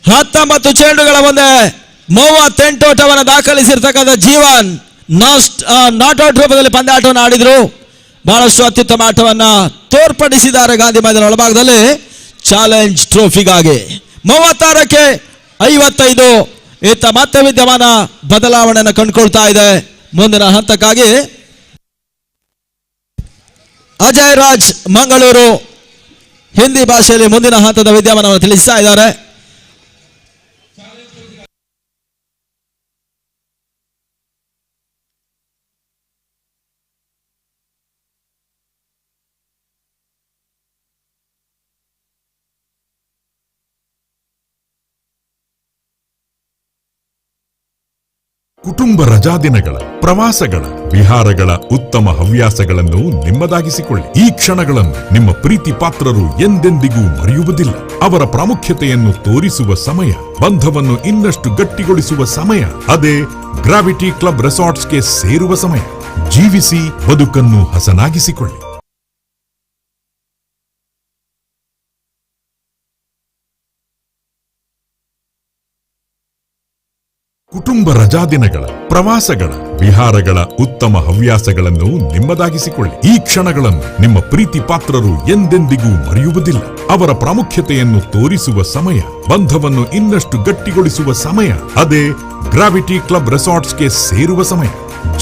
ಹತ್ತೊಂಬತ್ತು ಚೆಂಡುಗಳ ಮುಂದೆ 38 ಓಟವನ್ನು ದಾಖಲಿಸಿರ್ತಕ್ಕಂಥ ಜೀವನ್ ನಾಟ್ ಔಟ್ ರೂಪದಲ್ಲಿ ಪಂದ್ಯಾಟವನ್ನು ಆಡಿದ್ರು. ಬಹಳಷ್ಟು ಅತ್ಯುತ್ತಮ ಆಟವನ್ನ ತೋರ್ಪಡಿಸಿದ್ದಾರೆ ಗಾಂಧಿ ಮೈದಾನ ಒಳಭಾಗದಲ್ಲಿ ಚಾಲೆಂಜ್ ಟ್ರೋಫಿಗಾಗಿ. 36ಕ್ಕೆ 55 ಇತ್ತ ಮತ್ತೆ ವಿದ್ಯಮಾನ ಬದಲಾವಣೆಯನ್ನು ಕಂಡುಕೊಳ್ತಾ ಇದೆ. ಮುಂದಿನ ಹಂತಕ್ಕಾಗಿ ಅಜಯ್ ರಾಜ್ ಮಂಗಳೂರು ಹಿಂದಿ ಭಾಷೆಯಲ್ಲಿ ಮುಂದಿನ ಹಂತದ ವಿದ್ಯಮಾನವನ್ನು ತಿಳಿಸ್ತಾ ಇದ್ದಾರೆ. ಕುಟುಂಬ ರಜಾದಿನಗಳ, ಪ್ರವಾಸಗಳ, ವಿಹಾರಗಳ ಉತ್ತಮ ಹವ್ಯಾಸಗಳನ್ನು ನಿಮ್ಮದಾಗಿಸಿಕೊಳ್ಳಿ. ಈ ಕ್ಷಣಗಳನ್ನು ನಿಮ್ಮ ಪ್ರೀತಿ ಪಾತ್ರರು ಎಂದೆಂದಿಗೂ ಮರೆಯುವುದಿಲ್ಲ. ಅವರ ಪ್ರಾಮುಖ್ಯತೆಯನ್ನು ತೋರಿಸುವ ಸಮಯ, ಬಂಧವನ್ನು ಇನ್ನಷ್ಟು ಗಟ್ಟಿಗೊಳಿಸುವ ಸಮಯ. ಅದೇ ಗ್ರಾವಿಟಿ ಕ್ಲಬ್ ರೆಸಾರ್ಟ್ಸ್ಗೆ ಸೇರುವ ಸಮಯ. ಜೀವಿಸಿ, ಬದುಕನ್ನು ಹಸನಾಗಿಸಿಕೊಳ್ಳಿ. ಕುಟುಂಬ ರಜಾದಿನಗಳ, ಪ್ರವಾಸಗಳ, ವಿಹಾರಗಳ ಉತ್ತಮ ಹವ್ಯಾಸಗಳನ್ನು ನಿಮ್ಮದಾಗಿಸಿಕೊಳ್ಳಿ. ಈ ಕ್ಷಣಗಳನ್ನು ನಿಮ್ಮ ಪ್ರೀತಿ ಪಾತ್ರರು ಎಂದೆಂದಿಗೂ ಮರೆಯುವುದಿಲ್ಲ. ಅವರ ಪ್ರಾಮುಖ್ಯತೆಯನ್ನು ತೋರಿಸುವ ಸಮಯ, ಬಂಧವನ್ನು ಇನ್ನಷ್ಟು ಗಟ್ಟಿಗೊಳಿಸುವ ಸಮಯ. ಅದೇ ಗ್ರಾವಿಟಿ ಕ್ಲಬ್ ರೆಸಾರ್ಟ್ಸ್ಗೆ ಸೇರುವ ಸಮಯ.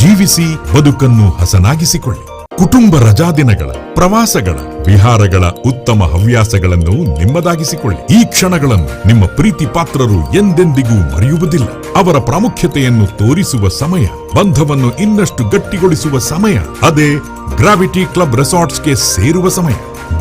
ಜೀವಿಸಿ, ಬದುಕನ್ನು ಹಸನಾಗಿಸಿಕೊಳ್ಳಿ. ಕುಟುಂಬ ರಜಾದಿನಗಳ, ಪ್ರವಾಸಗಳ, ವಿಹಾರಗಳ ಉತ್ತಮ ಹವ್ಯಾಸಗಳನ್ನು ನಿಮ್ಮದಾಗಿಸಿಕೊಳ್ಳಿ. ಈ ಕ್ಷಣಗಳನ್ನು ನಿಮ್ಮ ಪ್ರೀತಿ ಪಾತ್ರರು ಎಂದೆಂದಿಗೂ ಮರೆಯುವುದಿಲ್ಲ. ಅವರ ಪ್ರಾಮುಖ್ಯತೆಯನ್ನು ತೋರಿಸುವ ಸಮಯ, ಬಂಧವನ್ನು ಇನ್ನಷ್ಟು ಗಟ್ಟಿಗೊಳಿಸುವ ಸಮಯ. ಅದೇ ಗ್ರಾವಿಟಿ ಕ್ಲಬ್ ರೆಸಾರ್ಟ್ಸ್ಗೆ ಸೇರುವ ಸಮಯ.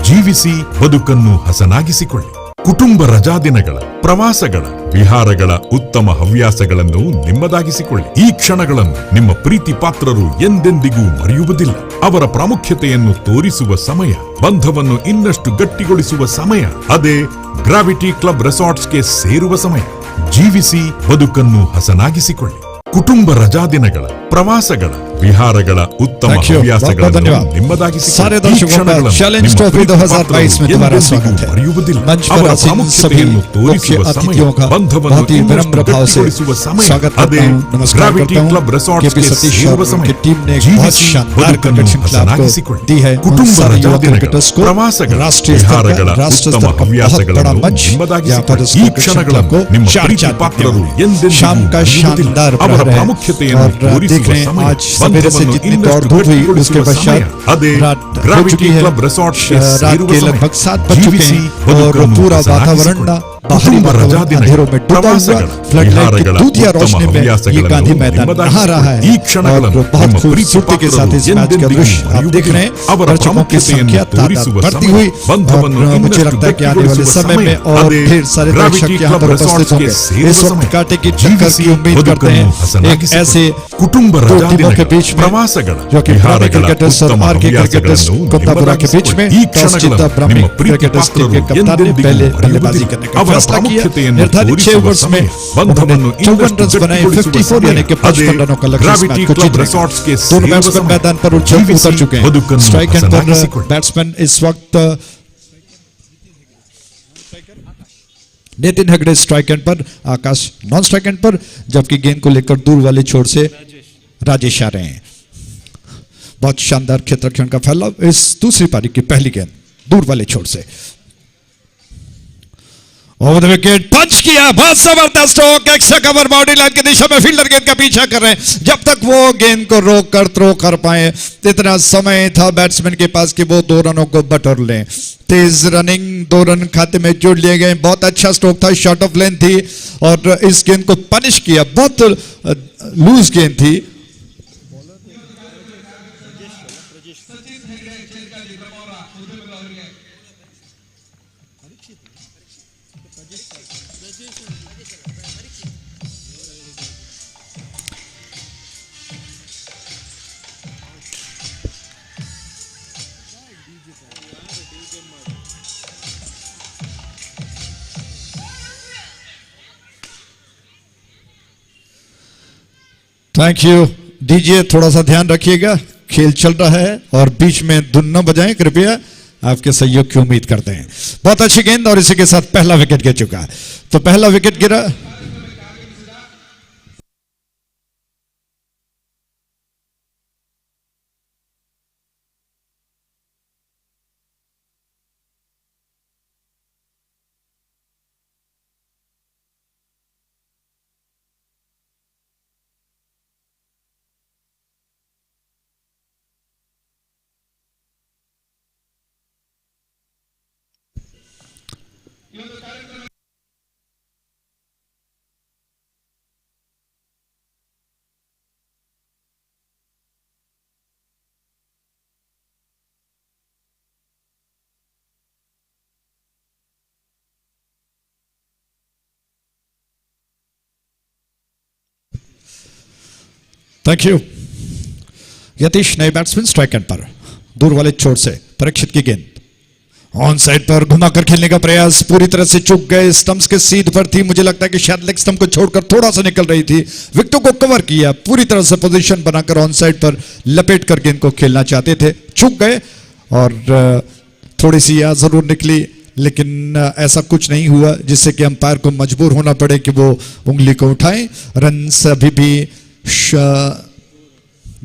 ಜೀವಿಸಿ, ಬದುಕನ್ನು ಹಸನಾಗಿಸಿಕೊಳ್ಳಿ. ಕುಟುಂಬ ರಜಾದಿನಗಳ, ಪ್ರವಾಸಗಳ, ವಿಹಾರಗಳ ಉತ್ತಮ ಹವ್ಯಾಸಗಳನ್ನು ನಿಮ್ಮದಾಗಿಸಿಕೊಳ್ಳಿ. ಈ ಕ್ಷಣಗಳನ್ನು ನಿಮ್ಮ ಪ್ರೀತಿ ಪಾತ್ರರು ಎಂದೆಂದಿಗೂ ಮರೆಯುವುದಿಲ್ಲ. ಅವರ ಪ್ರಾಮುಖ್ಯತೆಯನ್ನು ತೋರಿಸುವ ಸಮಯ, ಬಂಧವನ್ನು ಇನ್ನಷ್ಟು ಗಟ್ಟಿಗೊಳಿಸುವ ಸಮಯ. ಅದೇ ಗ್ರಾವಿಟಿ ಕ್ಲಬ್ ರೆಸಾರ್ಟ್ಸ್ಗೆ ಸೇರುವ ಸಮಯ. ಜೀವಿಸಿ, ಬದುಕನ್ನು ಹಸನಾಗಿಸಿಕೊಳ್ಳಿ. ಕುಟುಂಬ ರಜಾದಿನಗಳ, ಪ್ರವಾಸಗಳ, ವಿಹಾರಗಳ ಉತ್ತಮ ಹವ್ಯಾಸಗಳನ್ನು ನಿಮ್ಮದಾಗಿಸಿಕೊಳ್ಳಿ. ಈ ಕ್ಷಣಗಳನ್ನು ನಿಮ್ಮ ಪ್ರೀತಿ ಪಾತ್ರರು ಎಂದೆಂದಿಗೂ ಮರೆಯುವುದಿಲ್ಲ. ಅವರ ಪ್ರಾಮುಖ್ಯತೆಯನ್ನು ತೋರಿಸುವ ಸಮಯ, ಬಂಧವನ್ನು ಇನ್ನಷ್ಟು ಗಟ್ಟಿಗೊಳಿಸುವ ಸಮಯ. ಅದೇ ಗ್ರಾವಿಟಿ ಕ್ಲಬ್ ರೆಸಾರ್ಟ್ಸ್ಗೆ ಸೇರುವ ಸಮಯ. ಜೀವಿಸಿ, ಬದುಕನ್ನು ಹಸನಾಗಿಸಿಕೊಳ್ಳಿ. ಕುಟುಂಬ ರಜಾದಿನಗಳ, ಪ್ರವಾಸಗಳ, ವಿಹಾರಗಳ ಉತ್ತಮ ಹವ್ಯಾಸಗಳನ್ನು ನಿಮ್ಮದಾಗಿಸಿಕೊಳ್ಳಿ. ಈ ಕ್ಷಣಗಳನ್ನು ನಿಮ್ಮ ಪ್ರೀತಿ ಪಾತ್ರರು ಎಂದೆಂದಿಗೂ ಮರೆಯುವುದಿಲ್ಲ. ಅವರ ಪ್ರಾಮುಖ್ಯತೆಯನ್ನು ತೋರಿಸುವ ಸಮಯ, सवेरे से जितनी दौड़ धूप हुई उसके पश्चात रात हो चुकी है। रात के लगभग 7 बज चुके हैं और पूरा वातावरण बाहरी वातावरण अंधेरों में डूबा हुआ, फ्लडलाइट की दूधिया रोशनी में ये गांधी मैदान नहा रहा है और बहुत खूबसूरती के साथ इस मैच का दृश्य आप देख रहे हैं। दर्शकों की संख्या तादाद बढ़ती हुई और मुझे लगता है कि आने वाले समय में और ढेर सारे दर्शक यहाँ पर उपस्थित होंगे। इस वक्त कांटे की टक्कर की उम्मीद करते हैं। एक ऐसे दो टीमों के बीच में जो कि ब्राह्मणी क्रिकेटर्स और आर के क्रिकेटर्स कोत्तापुरा के बीच में टॉस जीता ब्राह्मणी क्रिकेटर्स टीम के कप्तान ने पहले बल्लेबाजी करने का फैसला किया। निर्धारित 6 ओवर्स में उन्होंने 54 रन बनाए, 54 यानी कि 55 रनों का लक्ष्य इस मैच को जीतने का। दोनों बैट्समैन मैदान पर उतर चुके हैं। स्ट्राइक एंड पर बैट्समैन इस वक्त नितिन हेगड़े स्ट्राइक एंड पर, आकाश नॉन स्ट्राइक एंड पर, जबकि गेंद को लेकर दूर वाले छोर से राजेश आ रहे हैं। बहुत शानदार क्षेत्ररक्षण का फैलाव इस दूसरी पारी की पहली गेंद दूर वाले छोर से। ओवर द विकेट पंच किया, बहुत जबरदस्त stroke, extra cover boundary line की दिशा में फील्डर गेंद का पीछा कर रहे हैं। जब तक वो गेंद को रोक कर थ्रो कर पाए इतना समय था बैट्समैन के पास कि वो 2 रनों को बटोर लें। तेज रनिंग, 2 रन खाते में जोड़ लिए गए। बहुत अच्छा स्ट्रोक था, शॉर्ट ऑफ लेंथ थी और इस गेंद को पनिश किया। बहुत लूज गेंद थी। थैंक यू डीजे, थोड़ा सा ध्यान रखिएगा, खेल चल रहा है और बीच में धुन न बजाएं कृपया, आपके सहयोग की उम्मीद करते हैं। बहुत अच्छी गेंद और इसी के साथ पहला विकेट गिर चुका है। तो पहला विकेट गिरा। Thank you. यतीश नए बैट्समैन स्ट्राइक एंड पर दूर वाले छोर से परीक्षित की गेंद ऑन साइड पर घुमाकर खेलने का प्रयास पूरी तरह से चूक गए। स्टंप्स के सीध पर थी, मुझे लगता है कि शायद लेग स्टंप को छोड़कर थोड़ा सा निकल रही थी। विकेटों को कवर किया, पूरी तरह से पोजीशन बनाकर ऑन साइड पर लपेट कर गेंद को खेलना चाहते थे, चूक गए और थोड़ी सी याद जरूर निकली, लेकिन ऐसा कुछ नहीं हुआ जिससे कि अंपायर को मजबूर होना पड़े कि वो उंगली को उठाएं। रन अभी भी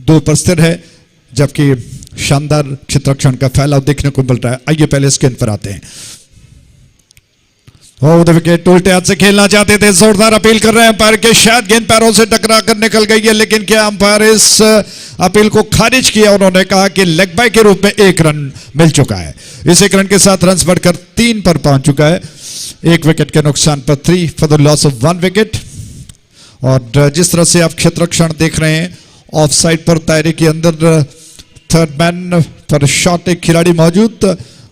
2 पर स्थिर है, जबकि शानदार क्षेत्ररक्षण का फैलाव देखने को मिल रहा है। आइए पहले स्क्रीन पर आते हैं। विकेट उल्टे हाथ से खेलना चाहते थे, जोरदार अपील कर रहे हैं अंपायर के, शायद गेंद पैरों से टकरा कर निकल गई है, लेकिन क्या अंपायर इस अपील को खारिज किया। उन्होंने कहा कि लेग बाय के रूप में 1 रन मिल चुका है। इस 1 रन के साथ रन बढ़कर 3 पर पहुंच चुका है। 1 विकेट के नुकसान पर 3 for the loss of 1 wicket. और जिस तरह से आप क्षेत्ररक्षण देख रहे हैं, ऑफ साइड पर दायरे के अंदर थर्ड मैन पर शॉट एक खिलाड़ी मौजूद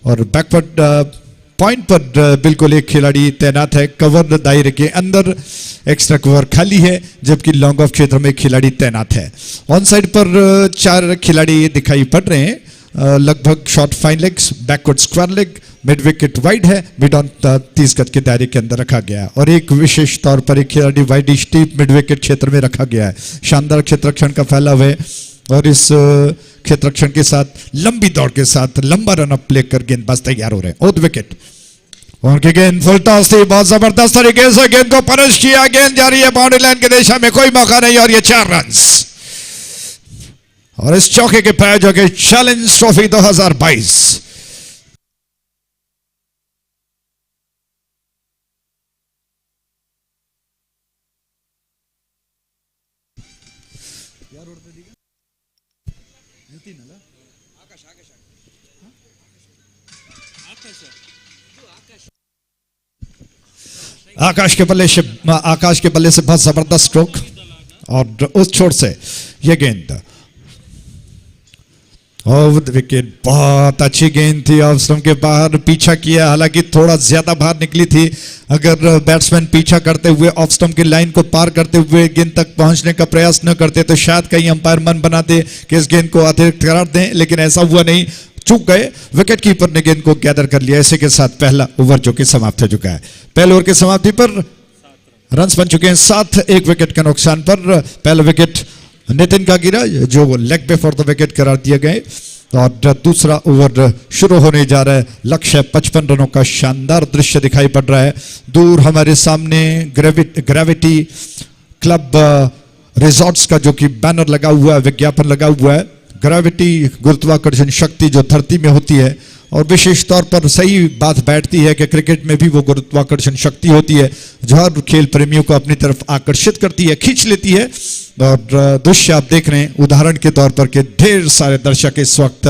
और बैकवर्ड पॉइंट पर बिल्कुल एक खिलाड़ी तैनात है। कवर दायरे के अंदर एक्स्ट्रा कवर खाली है, जबकि लॉन्ग ऑफ क्षेत्र में खिलाड़ी तैनात है। ऑन साइड पर 4 खिलाड़ी दिखाई पड़ रहे हैं, लगभग short fine legs, backward square leg, mid wicket wide है, मिड ऑन 30 गज के दायरे के अंदर रखा गया है और एक विशेष तौर पर एक खिलाड़ी वाइड स्टीप मिड विकेट क्षेत्र में रखा गया है। शानदार क्षेत्ररक्षण का फैलाव है और इस क्षेत्ररक्षण के साथ लंबी दौड़ के साथ लंबा रन अप लेकर गेंदबाज तैयार हो रहे हैं। 8 विकेट उनकी गेंद फुल टॉस थी, बहुत जबरदस्त तरीके से गेंद को पनिश किया, गेंद जा रही है बाउंड्री लाइन की दिशा में, कोई मौका नहीं और ये 4 रन। और इस चौके के प्रायोजक है चैलेंज ट्रॉफी 2022। आकाश के बल्ले से बहुत जबरदस्त स्ट्रोक और उस छोर से यह गेंद विकेट, बहुत अच्छी गेंद थी। ऑफ स्टंप के बाहर पीछा किया, हालांकि थोड़ा ज्यादा बाहर निकली थी। अगर बैट्समैन पीछा करते हुए ऑफ स्टंप की लाइन को पार करते हुए गेंद तक पहुंचने का प्रयास न करते तो शायद कहीं अंपायर मन बनाते कि इस गेंद को अतिरिक्त करार दें, लेकिन ऐसा हुआ नहीं, चूक गए। विकेट कीपर ने गेंद को गैदर कर लिया। इसी के साथ पहला ओवर जो कि समाप्त हो चुका है। पहले ओवर की समाप्ति पर रन्स बन चुके हैं 7। 1 विकेट के नुकसान पर पहला विकेट नितिन का गिरा, जो लेग पे फॉर द विकेट करार दिए गए और दूसरा ओवर शुरू होने जा रहा है। लक्ष्य 55 रनों का शानदार दृश्य दिखाई पड़ रहा है। दूर हमारे सामने ग्रेविटी क्लब रिजॉर्ट्स का जो कि बैनर लगा हुआ है, विज्ञापन लगा हुआ है। ग्रेविटी गुरुत्वाकर्षण शक्ति जो धरती में होती है, और विशेष तौर पर सही बात बैठती है कि क्रिकेट में भी वो गुरुत्वाकर्षण शक्ति होती है जो हर खेल प्रेमियों को अपनी तरफ आकर्षित करती है, खींच लेती है। और दृश्य आप देख रहे हैं उदाहरण के तौर पर कि ढेर सारे दर्शक इस वक्त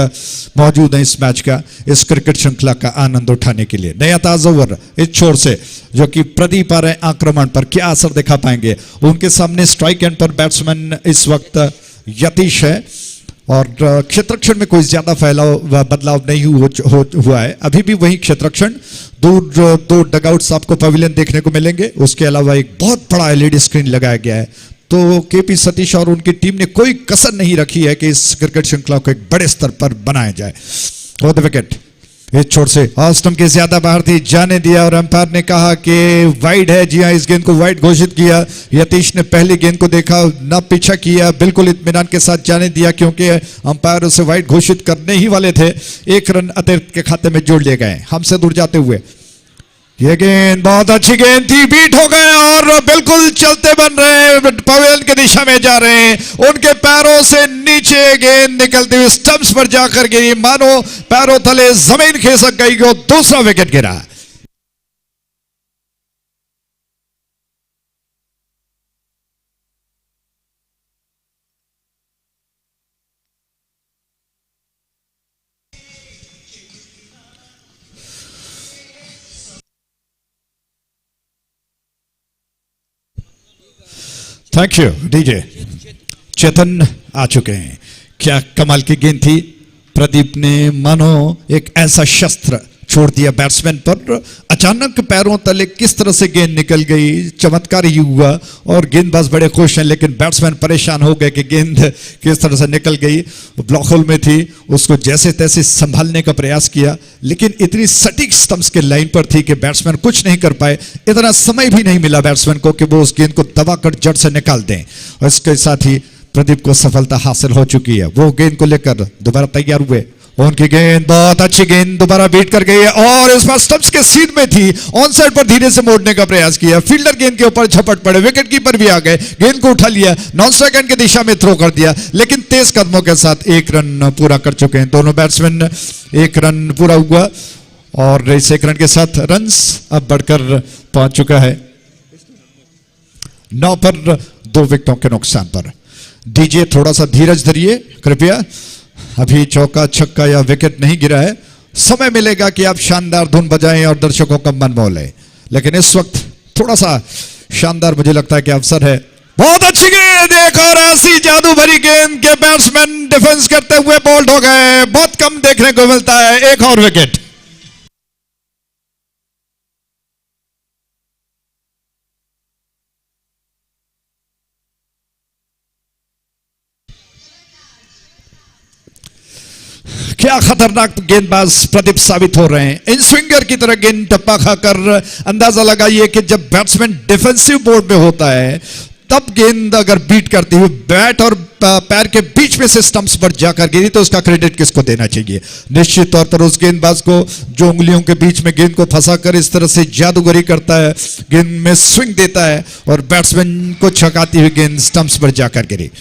मौजूद हैं इस मैच का, इस क्रिकेट श्रृंखला का आनंद उठाने के लिए। नया ताजा ओवर इस छोर से जो कि प्रदीप आ रहे हैं आक्रमण पर, क्या असर दिखा पाएंगे। उनके सामने स्ट्राइक एंड पर बैट्समैन इस वक्त यतीश है और क्षेत्ररक्षण में कोई ज्यादा बदलाव नहीं हुआ है। अभी भी वही क्षेत्ररक्षण, दूर 2 डगआउट्स आपको पवेलियन देखने को मिलेंगे। उसके अलावा एक बहुत बड़ा एलईडी स्क्रीन लगाया गया है। तो केपी सतीश और उनकी टीम ने कोई कसर नहीं रखी है कि इस क्रिकेट श्रृंखला को एक बड़े स्तर पर बनाया जाए। और द विकेट इस छोर से ऑफ स्टंप के ज्यादा बाहर थी, जाने दिया और अंपायर ने कहा कि वाइड है। जी हां, इस गेंद को वाइड घोषित किया। यतीश ने पहली गेंद को देखा, ना पीछा किया, बिल्कुल इत्मीनान के साथ जाने दिया क्योंकि अंपायर उसे वाइड घोषित करने ही वाले थे। 1 रन अतिरिक्त के खाते में जोड़ लिए गए हमसे दूर जाते हुए। ये गेंद बहुत अच्छी गेंद थी, बीट हो गए और बिल्कुल चलते बन रहे, पवेलियन की दिशा में जा रहे हैं। उनके पैरों से नीचे गेंद निकलती हुई स्टंप्स पर जाकर गिरी, मानो पैरों तले जमीन खिसक गई और दूसरा विकेट गिरा। Thank you DJ. चेतन आ चुके हैं। क्या कमाल की गेंद थी। प्रदीप ने मानो एक ऐसा शस्त्र छोड़ दिया बैट्समैन पर। अचानक पैरों तले किस तरह से गेंद निकल गई, चमत्कार ही हुआ और गेंदबाज बड़े खुश हैं, लेकिन बैट्समैन परेशान हो गए कि गेंद किस तरह से निकल गई। ब्लॉक होल में थी, उसको जैसे तैसे संभालने का प्रयास किया, लेकिन इतनी सटीक स्टंप्स के लाइन पर थी कि बैट्समैन कुछ नहीं कर पाए। इतना समय भी नहीं मिला बैट्समैन को कि वो उस गेंद को दबाकर जड़ से निकाल दें। और इसके साथ ही प्रदीप को सफलता हासिल हो चुकी है। वो गेंद को लेकर दोबारा तैयार हुए। उनकी गेंद बहुत अच्छी गेंद दोबारा बीट कर गई है और इस बार स्टंप्स के सीध में थी। ऑन साइड पर धीरे से मोड़ने का प्रयास किया, फील्डर गेंद के ऊपर झपट पड़े, विकेट कीपर भी आ गए, गेंद को उठा लिया, नॉन स्ट्राइक एंड की दिशा में थ्रो कर दिया, लेकिन तेज कदमों के साथ एक रन पूरा कर चुके हैं दोनों बैट्समैन। एक रन पूरा हुआ और इस एक रन के साथ रन्स अब बढ़कर पहुंच चुका है 9 पर 2 विकेटों के नुकसान पर। डीजे थोड़ा सा धीरज धरिए कृपया, अभी चौका छक्का या विकेट नहीं गिरा है। समय मिलेगा कि आप शानदार धुन बजाएं और दर्शकों का मन मोह लें, लेकिन इस वक्त थोड़ा सा शानदार मुझे लगता है कि अवसर है। बहुत अच्छी गेंद, एक और ऐसी जादू भरी गेंद के बैट्समैन डिफेंस करते हुए बोल्ड हो गए। बहुत कम देखने को मिलता है, एक और विकेट। क्या खतरनाक गेंदबाज प्रदीप साबित हो रहे हैं। इन स्विंगर की तरह गेंद टप्पा खाकर अंदाजा लगाइए कि जब बैट्समैन डिफेंसिव बोर्ड में होता है तब गेंद अगर बीट करती हुई बैट और पैर के बीच में से स्टंप्स पर जाकर गिरी तो उसका क्रेडिट किसको देना चाहिए? निश्चित तौर पर उस गेंदबाज को जो उंगलियों के बीच में गेंद को फंसाकर इस तरह से जादूगरी करता है, गेंद में स्विंग देता है और बैट्समैन को छकाती हुई गेंद स्टंप्स पर जाकर गिरी।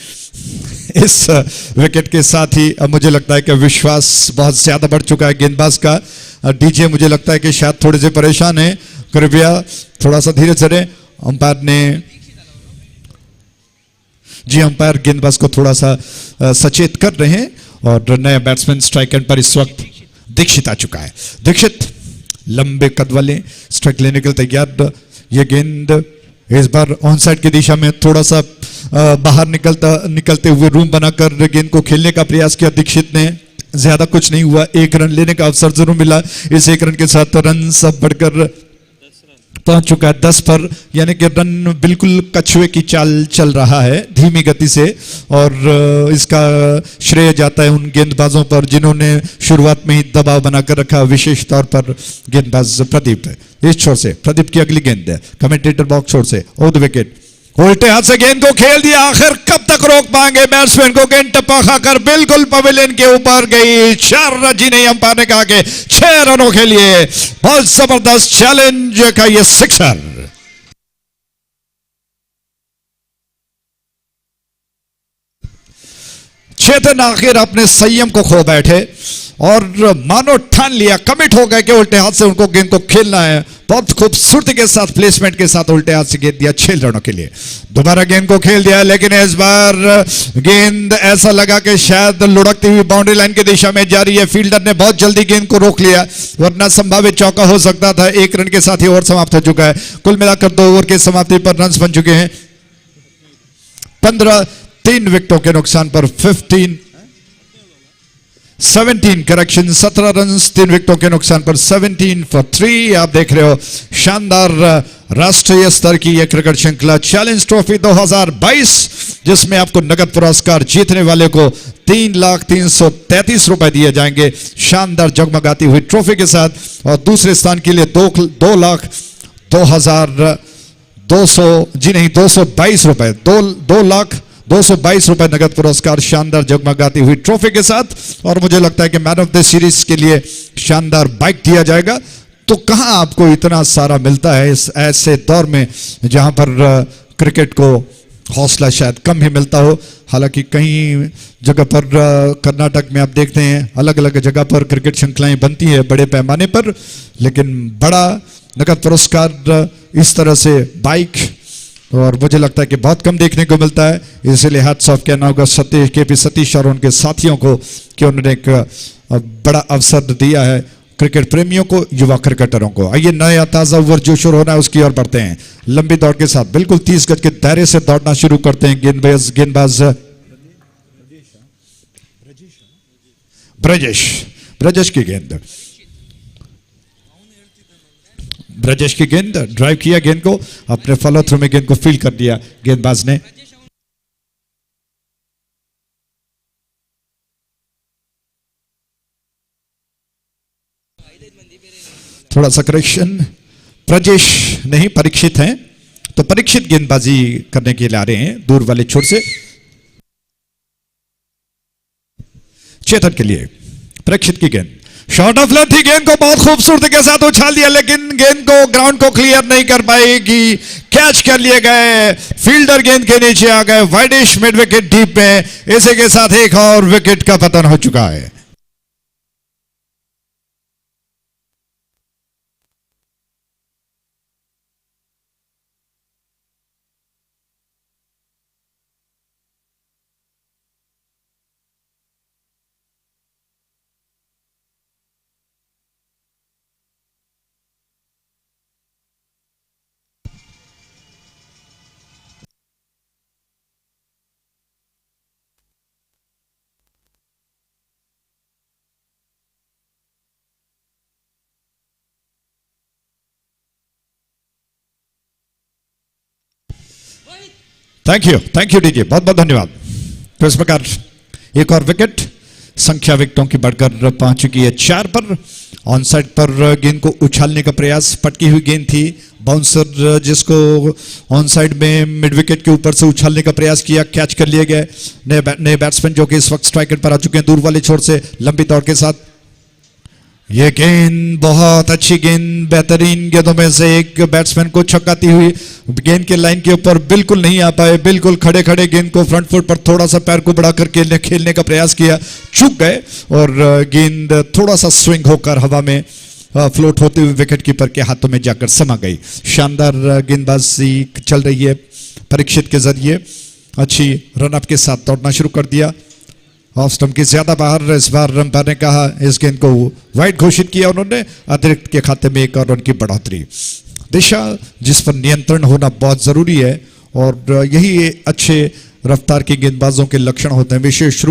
इस विकेट के साथ ही अब मुझे लगता है कि विश्वास बहुत ज्यादा बढ़ चुका है गेंदबाज का। डीजे मुझे लगता है कि शायद थोड़े से परेशान है, कृपया थोड़ा सा धीरे चले। अंपायर ने जी अंपायर गेंदबाज को थोड़ा सा सचेत कर रहे हैं और नया बैट्समैन स्ट्राइक एंड पर इस वक्त दीक्षित आ चुका है। दीक्षित लंबे कद वाले स्ट्राइक लेने के लिए तैयार। ये गेंद इस बार ऑन साइड की दिशा में थोड़ा सा बाहर निकलते हुए रूम बनाकर गेंद को खेलने का प्रयास किया दीक्षित ने। ज्यादा कुछ नहीं हुआ, एक रन लेने का अवसर जरूर मिला। इस एक रन के साथ रन सब बढ़कर पहुंच चुका है 10 पर, यानी कि रन बिल्कुल कछुए की चाल चल रहा है धीमी गति से। और इसका श्रेय जाता है उन गेंदबाजों पर जिन्होंने शुरुआत में ही दबाव बनाकर रखा, विशेष तौर पर गेंदबाज प्रदीप। इस छोर से प्रदीप की अगली गेंद है कमेंटेटर बॉक्स छोर से ऑफ द विकेट, उल्टे हाथ से गेंद को खेल दिया। आखिर कब तक रोक पाएंगे बैट्समैन को? गेंद टप्पा खाकर बिल्कुल पवेलियन के ऊपर गई। 4 रन जी नहीं, अंपायर ने कहा कि 6 रनों के लिए बहुत जबरदस्त चैलेंज का ये सिक्सर। चेतन आखिर अपने संयम को खो बैठे और मानो ठान लिया, कमिट हो गए कि उल्टे हाथ से उनको गेंद को खेलना है। बहुत खूबसूरती के साथ प्लेसमेंट के साथ उल्टे हाथ से गेंद दिया 6 रनों के लिए। दोबारा गेंद को खेल दिया, लेकिन इस बार गेंद ऐसा लगा कि शायद लुढ़कती हुई बाउंड्री लाइन की दिशा में जा रही है। फील्डर ने बहुत जल्दी गेंद को रोक लिया, वरना संभावित चौका हो सकता था। 1 रन के साथ ही ओवर समाप्त हो चुका है। कुल मिलाकर 2 ओवर की समाप्ति पर रन बन चुके हैं 15। 3 विकेटों के नुकसान पर 17 करेक्शन, 17 रन 3 विकेटों के नुकसान पर 17 for 3। आप देख रहे हो शानदार राष्ट्रीय स्तर की यह क्रिकेट श्रृंखला चैलेंज ट्रॉफी 2022, जिसमें आपको नगद पुरस्कार जीतने वाले को 3,333 रुपए दिए जाएंगे शानदार जगमगाती हुई ट्रॉफी के साथ। और दूसरे स्थान के लिए 2,222 रुपए 2,222 रुपए नगद पुरस्कार शानदार जगमगाती हुई ट्रॉफी के साथ। और मुझे लगता है कि मैन ऑफ द सीरीज के लिए शानदार बाइक दिया जाएगा। तो कहां आपको इतना सारा मिलता है इस ऐसे दौर में जहां पर क्रिकेट को हौसला शायद कम ही मिलता हो। हालांकि कई जगह पर कर्नाटक में आप देखते हैं अलग अलग जगह पर क्रिकेट श्रृंखलाएं बनती है बड़े पैमाने पर, लेकिन बड़ा नगद पुरस्कार इस तरह से बाइक और मुझे लगता है कि बहुत कम देखने को मिलता है। इसलिए हैट्स ऑफ कहना होगा केपी सतीश और उनके साथियों को कि उन्होंने एक बड़ा अवसर दिया है क्रिकेट प्रेमियों को, युवा क्रिकेटरों को। आइए नया ताजा ओवर जो शुरू होना है उसकी ओर बढ़ते हैं। लंबी दौड़ के साथ बिल्कुल 30 गज के दायरे से दौड़ना शुरू करते हैं गेंदबाज ब्रजेश की गेंद ब्रजेश की गेंद, ड्राइव किया गेंद को, अपने फॉलो थ्रू में गेंद को फील्ड कर दिया गेंदबाज ने। थोड़ा सा करेक्शन, ब्रजेश नहीं परीक्षित हैं, तो परीक्षित गेंदबाजी करने के लिए आ रहे हैं दूर वाले छोर से। चेतन के लिए परीक्षित की गेंद, शॉट ऑफ लेंथ थी, गेंद को बहुत खूबसूरती के साथ उछाल दिया, लेकिन गेंद को ग्राउंड को क्लियर नहीं कर पाएगी, कैच कर लिए गए, फील्डर गेंद के नीचे आ गए, वाइडिश मिड विकेट डीप में। इसी के साथ एक और विकेट का पतन हो चुका है। थैंक यू डीजे, बहुत बहुत धन्यवाद। तो इस प्रकार एक और विकेट, संख्या विकेटों की बढ़कर पहुंच चुकी है 4 पर। ऑन साइड पर गेंद को उछालने का प्रयास, पटकी हुई गेंद थी, बाउंसर जिसको ऑन साइड में मिड विकेट के ऊपर से उछालने का प्रयास किया, कैच कर लिए गए। नए बैट्समैन जो कि इस वक्त स्ट्राइक पर आ चुके हैं दूर वाले छोर से लंबी दौड़ के साथ। ये गेंद बहुत अच्छी गेंद, बेहतरीन गेंदों में से एक, बैट्समैन को छक्काती हुई, गेंद के लाइन के ऊपर बिल्कुल नहीं आ पाए, बिल्कुल खड़े खड़े गेंद को फ्रंट फुट पर थोड़ा सा पैर को बढ़ाकर खेलने का प्रयास किया, चूक गए और गेंद थोड़ा सा स्विंग होकर हवा में फ्लोट होते हुए विकेट कीपर के हाथों में जाकर समा गई। शानदार गेंदबाजी चल रही है परीक्षित के जरिए, अच्छी रनअप के साथ दौड़ना शुरू कर दिया। ऑफ स्टंप की ज्यादा बाहर, इस बार अंपायर ने कहा इस गेंद को वाइड घोषित किया उन्होंने, अतिरिक्त के खाते में 1 और रन की बढ़ोतरी। दिशा जिस पर नियंत्रण होना बहुत जरूरी है और यही अच्छे रफ्तार के गेंदबाजों के लक्षण होते हैं, विशेष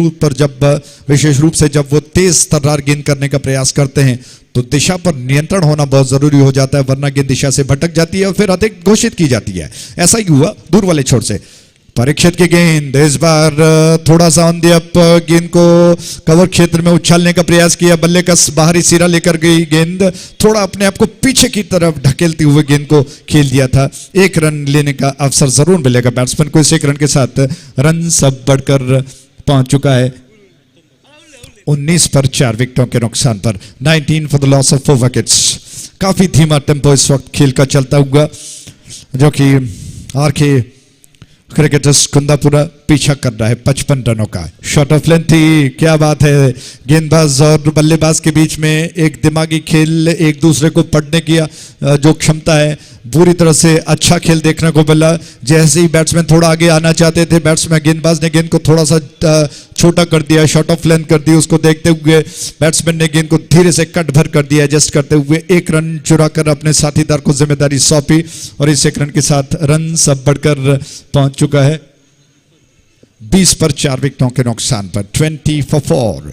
रूप से जब वो तेज तर्रार गेंद करने का प्रयास करते हैं तो दिशा पर नियंत्रण होना बहुत जरूरी हो जाता है, वरना गेंद दिशा से भटक जाती है और फिर अधिक घोषित की जाती है। ऐसा ही हुआ दूर वाले छोर से। परीक्षित की गेंद, इस बार थोड़ा सा ऑन द अप, गेंद को कवर क्षेत्र में उछालने का प्रयास किया, बल्ले का बाहरी सिरा लेकर गई गेंद, थोड़ा अपने आप को पीछे की तरफ ढकेलते हुए गेंद को खेल दिया था। 1 रन लेने का अवसर जरूर मिलेगा बैट्समैन को। इस 1 रन के साथ रन सब बढ़कर पहुंच चुका है 19 पर 4 विकेटों के नुकसान पर, 19 for the loss of 4 wickets. काफी धीमा टेम्पो इस वक्त खेल का चलता हुआ, जो कि आरके क्रिकेटर्स कुंदापुरा पीछा कर रहा है 55 रनों का। शॉट ऑफ लेंथ थी, क्या बात है, गेंदबाज और बल्लेबाज के बीच में एक दिमागी खेल, एक दूसरे को पढ़ने की जो क्षमता है, पूरी तरह से अच्छा खेल देखने को मिला। जैसे ही बैट्समैन थोड़ा आगे आना चाहते थे, गेंदबाज ने गेंद को थोड़ा सा छोटा कर दिया, शॉट ऑफ लेंथ कर दी, उसको देखते हुए बैट्समैन ने गेंद को धीरे से कट भर कर दिया, एडजस्ट करते हुए 1 रन चुरा कर अपने साथीदार को जिम्मेदारी सौंपी और इस 1 रन के साथ रन सब बढ़कर पहुंच चुका है 20 पर 4 विकेटों के नुकसान पर, 20 for 4।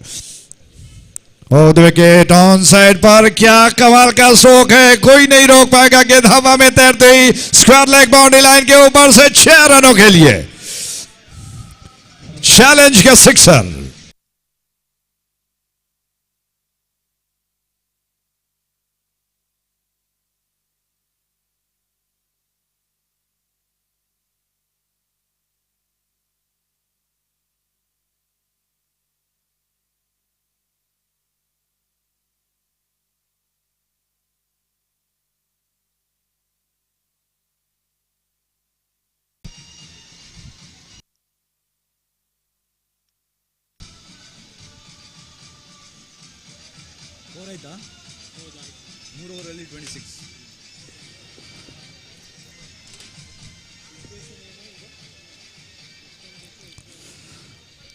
और विकेट ऑन साइड पर, क्या कमाल का स्ट्रोक है, कोई नहीं रोक पाएगा। गेंद हवा में तैरते ही स्क्वायर लेग बाउंड्री लाइन के ऊपर से 6 रनों के लिए चैलेंज का सिक्सर।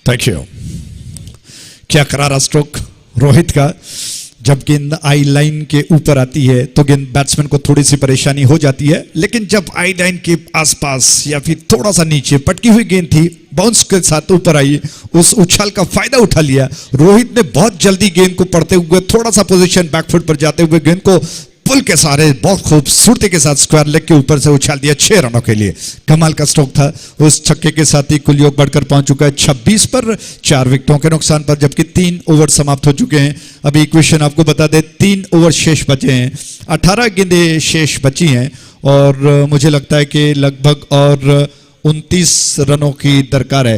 Thank you. क्या करारा स्ट्रोक रोहित का। जब गेंद आई लाइन के ऊपर आती है तो गेंद बैट्समैन को थोड़ी सी परेशानी हो जाती है, लेकिन जब आई लाइन के आसपास या फिर थोड़ा सा नीचे पटकी हुई गेंद थी, बाउंस के साथ ऊपर आई, उस उछाल का फायदा उठा लिया रोहित ने। बहुत जल्दी गेंद को पढ़ते हुए थोड़ा सा पोजीशन बैकफुट पर जाते हुए गेंद को फुल के सारे बहुत खूबसूरती के साथ स्क्वायर लेग के ऊपर से उछाल दिया 6 रनों के लिए। कमाल का स्ट्रोक था। उस छक्के के साथ ही कुल योग बढ़कर पहुंच चुका है 26 पर 4 विकेटों के नुकसान पर, जबकि 3 ओवर समाप्त हो चुके हैं। अभी इक्वेशन आपको बता दें, 3 ओवर शेष बचे हैं, 18 गेंदें शेष बची हैं और मुझे लगता है कि लगभग और 29 रनों की दरकार है।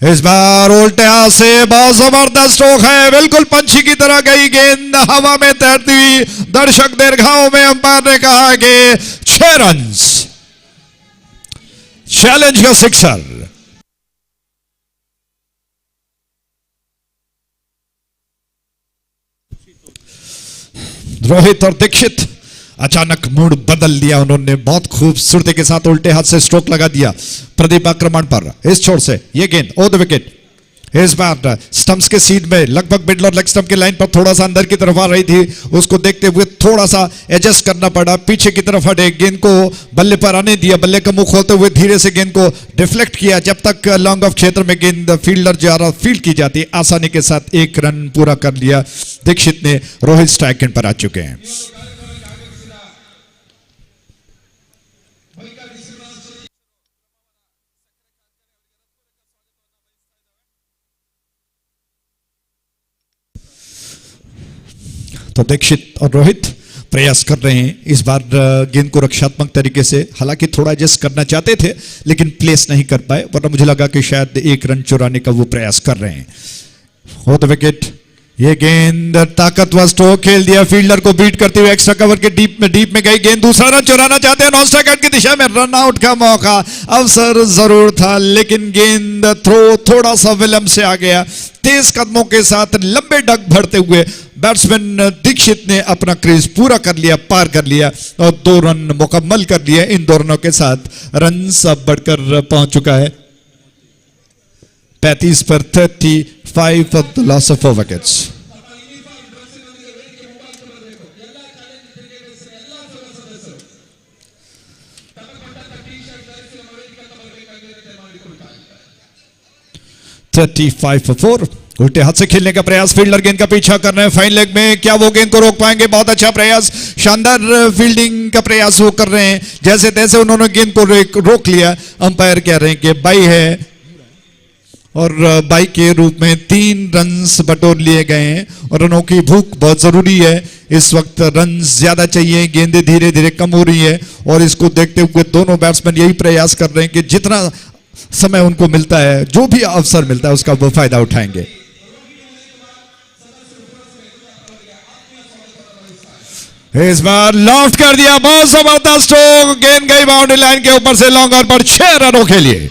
इस बार उल्टे हाथ से बहुत जबरदस्त स्ट्रोक है, बिल्कुल पंछी की तरह गई गेंद हवा में तैरती हुई। दर्शक दीर्घाओं में अंपायर ने कहा कि 6 रन, चैलेंज का सिक्सर। रोहित और दीक्षित अचानक मूड बदल दिया उन्होंने, बहुत खूबसूरती के साथ उल्टे हाथ से स्ट्रोक लगा दिया प्रदीप आक्रमण पर। इस छोर से ये गेंद ओ द विकेट। इस बार स्टंप्स के सीध में लगभग मिडल और लेग स्टंप की लाइन पर थोड़ा सा अंदर की तरफ आ रही थी, उसको देखते हुए थोड़ा सा एडजस्ट करना पड़ा, पीछे की तरफ हटे, गेंद को बल्ले पर आने दिया, बल्ले का मुंह खोलते हुए धीरे से गेंद को डिफ्लेक्ट किया। जब तक लॉन्ग ऑफ क्षेत्र में गेंद फील्डर जा रहा फील्ड की जाती, आसानी के साथ 1 रन पूरा कर लिया दीक्षित ने। रोहित स्ट्राइक एंड पर आ चुके हैं। तो दीक्षित और रोहित प्रयास कर रहे हैं इस बार गेंद को रक्षात्मक तरीके से, हालांकि थोड़ा एडजस्ट करना चाहते थे लेकिन प्लेस नहीं कर पाए, वरना मुझे लगा कि शायद 1 रन चुराने का वो प्रयास कर रहे हैं। हो द विकेट। ये गेंद ताकतवर स्ट्रोक खेल दिया, फील्डर को बीट करते हुए एक्स्ट्रा कवर के डीप में गई गेंद। दूसरा रन चुराना चाहते हैं, नॉन स्ट्राइक आउट की दिशा में रन आउट का मौका, अवसर जरूर था, लेकिन गेंद थ्रो थोड़ा सा विलंब से आ गया। तेज कदमों के साथ लंबे डग भरते हुए बैट्समैन दीक्षित ने अपना क्रीज पूरा कर लिया, पार कर लिया और 2 रन मुकम्मल कर लिए। इन 2 रनों के साथ रन सब बढ़कर पहुंच चुका है 35 पर 35 of the loss of 4 wickets. उल्टे हाथ से खेलने का प्रयास, फील्डर गेंद का पीछा कर रहे हैं फाइन लेग में, क्या वो गेंद को रोक पाएंगे? बहुत अच्छा प्रयास, शानदार फील्डिंग का प्रयास वो कर रहे हैं। जैसे तैसे उन्होंने गेंद को रोक लिया। अंपायर कह रहे हैं कि बाई है और बाई के रूप में 3 रन्स बटोर लिए गए हैं और रनों की भूख बहुत जरूरी है। इस वक्त रन ज्यादा चाहिए, गेंदें धीरे धीरे कम हो रही है और इसको देखते हुए दोनों बैट्समैन यही प्रयास कर रहे हैं कि जितना समय उनको मिलता है, जो भी अवसर मिलता है, उसका वो फायदा उठाएंगे। इस बार लॉफ्ट कर दिया, बहुत जबरदस्त स्ट्रोक, गेंद गई बाउंड्री लाइन के ऊपर से लॉन्ग ऑन पर 6 रनों के लिए।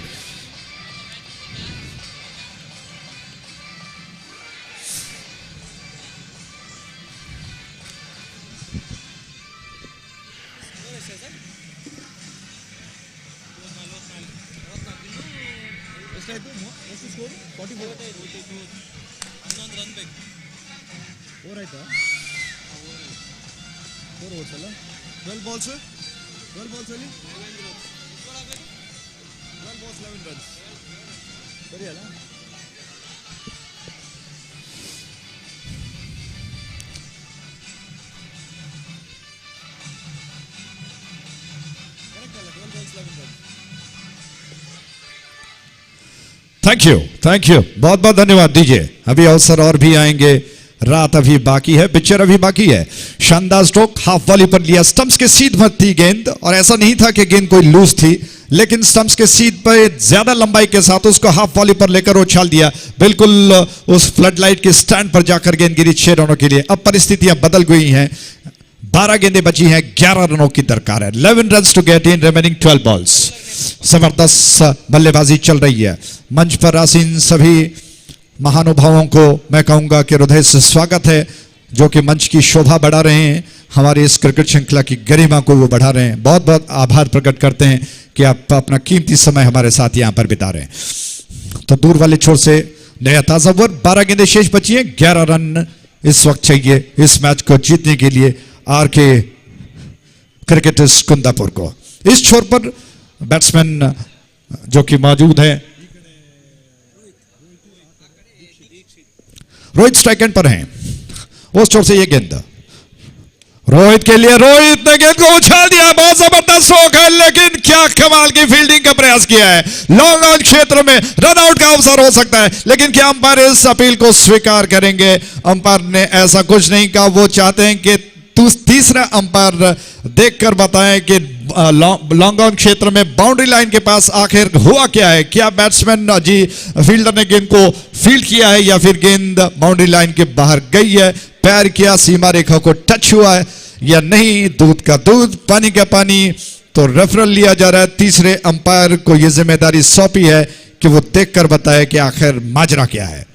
थैंक यू, बहुत बहुत धन्यवाद दीजिए। अभी अवसर और भी आएंगे, रात अभी बाकी है, पिक्चर अभी बाकी है। शानदार स्ट्रोक हाफ वॉली पर लिया, स्टंप्स के सीध पर थी गेंद और ऐसा नहीं था कि गेंद कोई लूज थी, लेकिन स्टंप्स के सीध पर ज्यादा लंबाई के साथ उसको हाफ वॉली पर लेकर उछाल दिया, बिल्कुल उस फ्लड लाइट के स्टैंड पर जाकर गेंद गिरी 6 रनों के लिए। अब परिस्थितियां बदल गई हैं, 12 गेंदें बची हैं, 11 रनों की दरकार है। 11 run to get in remaining 12 balls. जबरदस्त बल्लेबाजी चल रही है। मंच पर आसीन सभी महानुभावों को मैं कहूंगा कि हृदय से स्वागत है, जो कि मंच की शोभा बढ़ा रहे हैं, हमारे इस क्रिकेट श्रृंखला की गरिमा को वो बढ़ा रहे हैं। बहुत बहुत आभार प्रकट करते हैं कि आप अपना कीमती समय हमारे साथ यहां पर बिता रहे हैं। तो दूर वाले छोर से नया ताजा ओवर, 12 गेंदें शेष बची हैं, 11 रन इस वक्त चाहिए इस मैच को जीतने के लिए आरके क्रिकेटर्स कुंदापुर को। इस छोर पर बैट्समैन जो कि मौजूद है, रोहित स्ट्राइक एंड पर हैं। उस छोर से ये गेंद रोहित के लिए, रोहित ने गेंद को उछाल दिया, बहुत जबरदस्त स्ट्रोक है, लेकिन क्या कमाल की फील्डिंग का प्रयास किया है। लॉन्ग ऑन क्षेत्र में रन आउट का अवसर हो सकता है, लेकिन क्या अंपायर इस अपील को स्वीकार करेंगे? अंपायर ने ऐसा कुछ नहीं कहा, वो चाहते हैं कि तीसरा अंपायर देखकर बताएं कि लॉन्ग ऑन क्षेत्र में बाउंड्री लाइन के पास आखिर हुआ क्या है। क्या बैट्समैन जी फील्डर ने गेंद को फील्ड किया है या फिर गेंद बाउंड्री लाइन के बाहर गई है, पैर किया, सीमा रेखा को टच हुआ है या नहीं, दूध का दूध पानी का पानी। तो रेफरल लिया जा रहा है, तीसरे अंपायर को यह जिम्मेदारी सौंपी है कि वो देखकर बताए कि आखिर माजरा क्या है।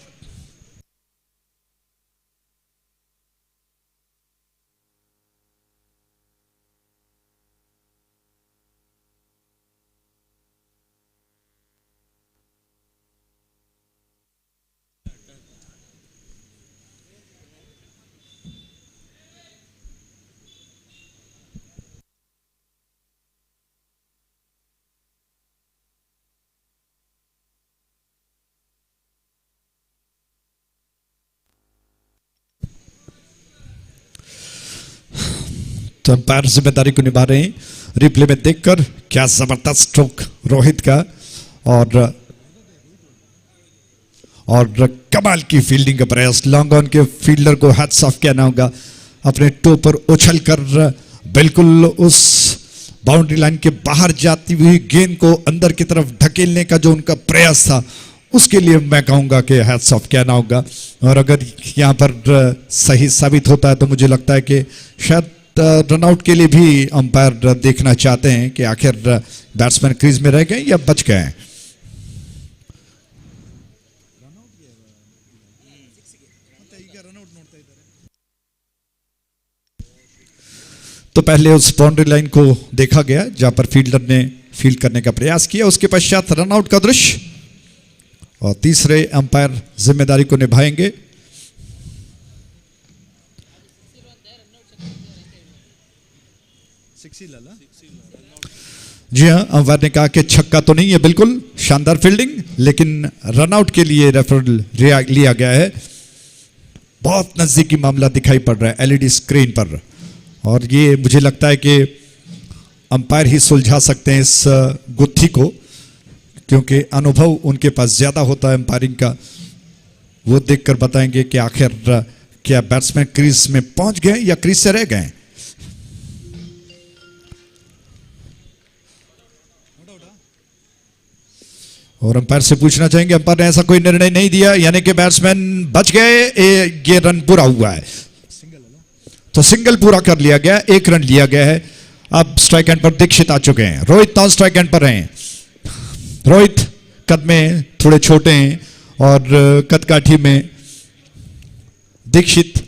तो अंपायर जिम्मेदारी को निभा रहे हैं। रिप्ले में देखकर क्या जबरदस्त स्ट्रोक रोहित का और कमाल की फील्डिंग का प्रयास। लॉन्ग ऑन के फील्डर को हैट्स ऑफ कहना होगा, अपने टो पर उछल कर बिल्कुल उस बाउंड्री लाइन के बाहर जाती हुई गेंद को अंदर की तरफ ढकेलने का जो उनका प्रयास था, उसके लिए मैं कहूंगा कि हैट्स ऑफ कहना होगा। और अगर यहाँ पर सही साबित होता है तो मुझे लगता है कि शायद रनआउट के लिए भी अंपायर देखना चाहते हैं कि आखिर बैट्समैन क्रीज में रह गए या बच गए। तो पहले उस बाउंड्री लाइन को देखा गया जहां पर फील्डर ने फील्ड करने का प्रयास किया, उसके पश्चात रनआउट का दृश्य, और तीसरे अंपायर जिम्मेदारी को निभाएंगे। जी हाँ, अंपायर ने कहा कि छक्का तो नहीं है, बिल्कुल शानदार फील्डिंग, लेकिन रनआउट के लिए रेफरल लिया गया है। बहुत नजदीकी मामला दिखाई पड़ रहा है एलईडी स्क्रीन पर, और ये मुझे लगता है कि अंपायर ही सुलझा सकते हैं इस गुत्थी को, क्योंकि अनुभव उनके पास ज्यादा होता है अंपायरिंग का। वो देखकर बताएंगे कि आखिर क्या बैट्समैन क्रीज में पहुंच गए या क्रीज से रह गए। और अंपायर से पूछना चाहेंगे, अंपायर ने ऐसा कोई निर्णय नहीं दिया, यानी कि बैट्समैन बच गए, ये रन पूरा हुआ है। तो सिंगल पूरा कर लिया गया, एक रन लिया गया है। अब स्ट्राइक एंड पर दीक्षित आ चुके हैं, रोहित नॉन स्ट्राइक एंड पर हैं। रोहित कद में थोड़े छोटे हैं और कदकाठी में दीक्षित